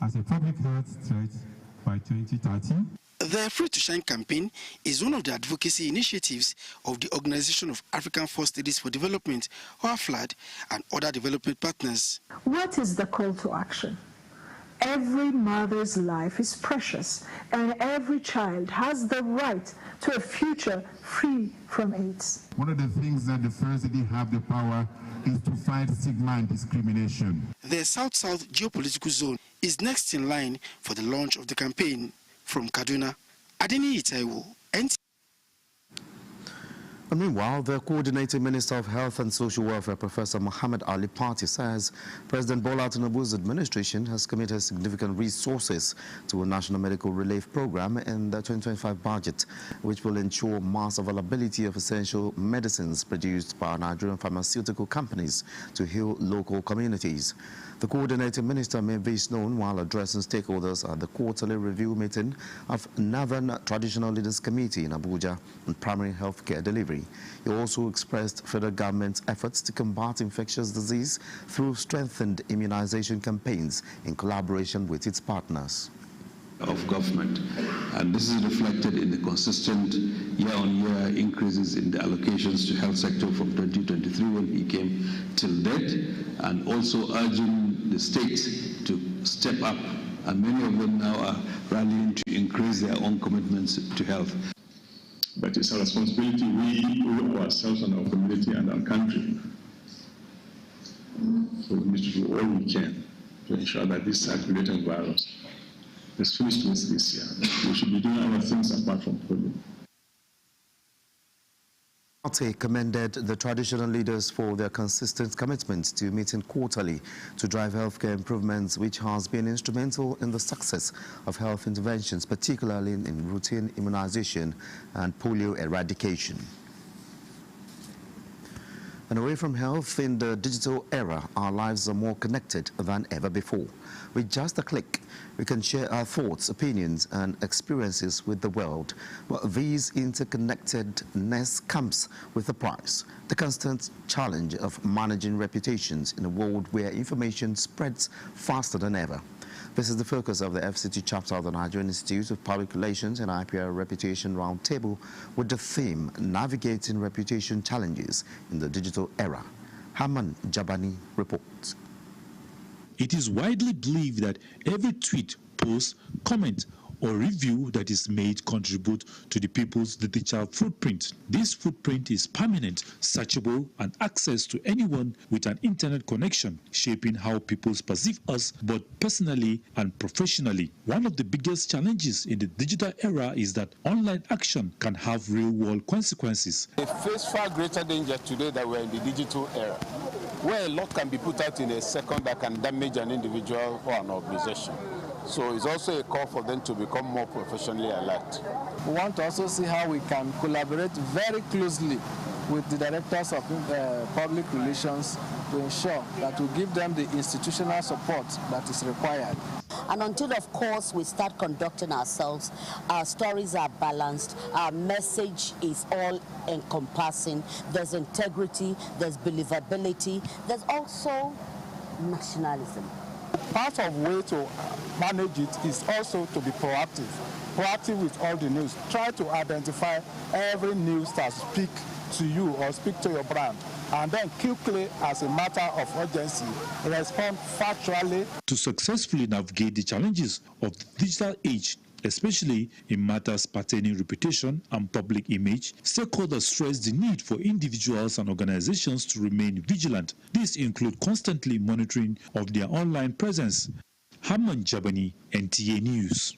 as a public health threat by 2030. The Free to Shine campaign is one of the advocacy initiatives of the Organization of African First Ladies for Development, OAFLAD, and other development partners. What is the call to action? Every mother's life is precious, and every child has the right to a future free from AIDS. One of the things that the First Lady have the power is to fight stigma and discrimination. The South-South geopolitical zone is next in line for the launch of the campaign. From Kaduna, Adeni Itaiwo, NTA. Meanwhile, the Coordinating Minister of Health and Social Welfare, Professor Muhammad Ali Party, says President Bola Tinubu's administration has committed significant resources to a national medical relief program in the 2025 budget, which will ensure mass availability of essential medicines produced by Nigerian pharmaceutical companies to heal local communities. The Coordinating Minister made this known while addressing stakeholders at the quarterly review meeting of Northern Traditional Leaders Committee in Abuja on primary health care delivery. He also expressed federal government's efforts to combat infectious disease through strengthened immunization campaigns in collaboration with its partners. Of government, and this is reflected in the consistent year-on-year increases in the allocations to health sector from 2023 when he came till date, and also urging the states to step up, and many of them now are rallying to increase their own commitments to health. But it's a responsibility we owe ourselves and our community and our country. So we need to do all we can to ensure that this circulating virus is finished with this year. We should be doing other things apart from polio. Party commended the traditional leaders for their consistent commitment to meeting quarterly to drive healthcare improvements, which has been instrumental in the success of health interventions, particularly in routine immunization and polio eradication. And away from health, in the digital era, our lives are more connected than ever before. With just a click, we can share our thoughts, opinions, and experiences with the world. But these interconnectedness comes with a price: the constant challenge of managing reputations in a world where information spreads faster than ever. This is the focus of the FCT chapter of the Nigerian Institute of Public Relations and IPR Reputation Roundtable, with the theme Navigating Reputation Challenges in the Digital Era. Haman Jabani reports. It is widely believed that every tweet, post, comment, or review that is made contribute to the people's digital footprint. This footprint is permanent, searchable, and access to anyone with an internet connection, shaping how people perceive us both personally and professionally. One of the biggest challenges in the digital era is that online action can have real-world consequences. We face far greater danger today that we're in the digital era, where a lot can be put out in a second that can damage an individual or an organization. So it's also a call for them to become more professionally alert. We want to also see how we can collaborate very closely with the directors of public relations to ensure that we give them the institutional support that is required. And until, of course, we start conducting ourselves, our stories are balanced, our message is all encompassing, there's integrity, there's believability, there's also nationalism. Part of the way to manage it is also to be proactive. Proactive with all the news. Try to identify every news that speaks to you or speak to your brand, and then quickly, as a matter of urgency, respond factually. To successfully navigate the challenges of the digital age, especially in matters pertaining reputation and public image, stakeholders stress the need for individuals and organizations to remain vigilant. These include constantly monitoring of their online presence. Hamman Jabani, NTA News.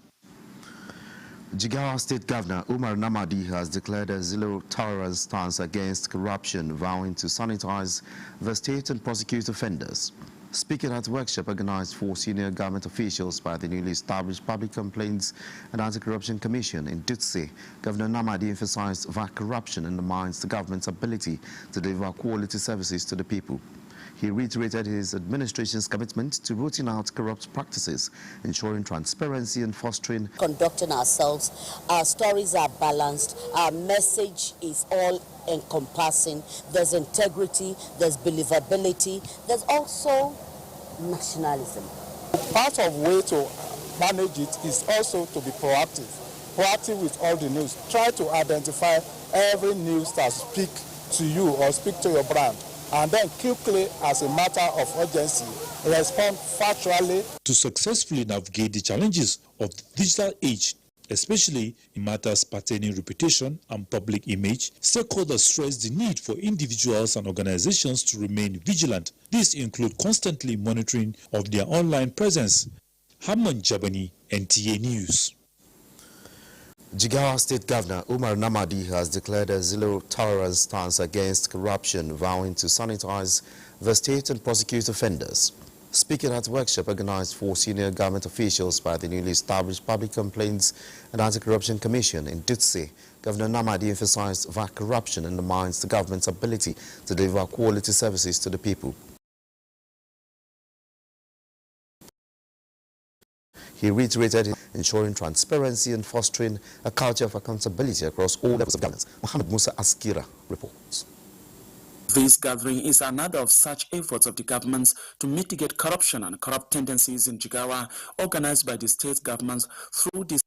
Jigawa State Governor Umar Namadi has declared a zero-tolerance stance against corruption, vowing to sanitize the state and prosecute offenders. Speaking at a workshop organized for senior government officials by the newly established Public Complaints and Anti-Corruption Commission in Dutse, Governor Namadi emphasized that corruption undermines the government's ability to deliver quality services to the people. He reiterated his administration's commitment to rooting out corrupt practices, ensuring transparency and fostering. Conducting ourselves, our stories are balanced, our message is all encompassing, there's integrity, there's believability, there's also nationalism. Part of the way to manage it is also to be proactive. Proactive with all the news. Try to identify every news that speaks to you or speak to your brand, and then quickly, as a matter of urgency, respond factually. To successfully navigate the challenges of the digital age, especially in matters pertaining reputation and public image, stakeholders stress the need for individuals and organizations to remain vigilant. These include constantly monitoring of their online presence. Hamman Jabani, NTA News. Jigawa State Governor Umar Namadi has declared a zero-tolerance stance against corruption, vowing to sanitize the state and prosecute offenders. Speaking at a workshop organized for senior government officials by the newly established Public Complaints and Anti-Corruption Commission in Dutse, Governor Namadi emphasized that corruption undermines the government's ability to deliver quality services to the people. He reiterated ensuring transparency and fostering a culture of accountability across all levels of governance. Mohammed Musa Askira reports. This gathering is another of such efforts of the governments to mitigate corruption and corrupt tendencies in Jigawa, organized by the state governments through this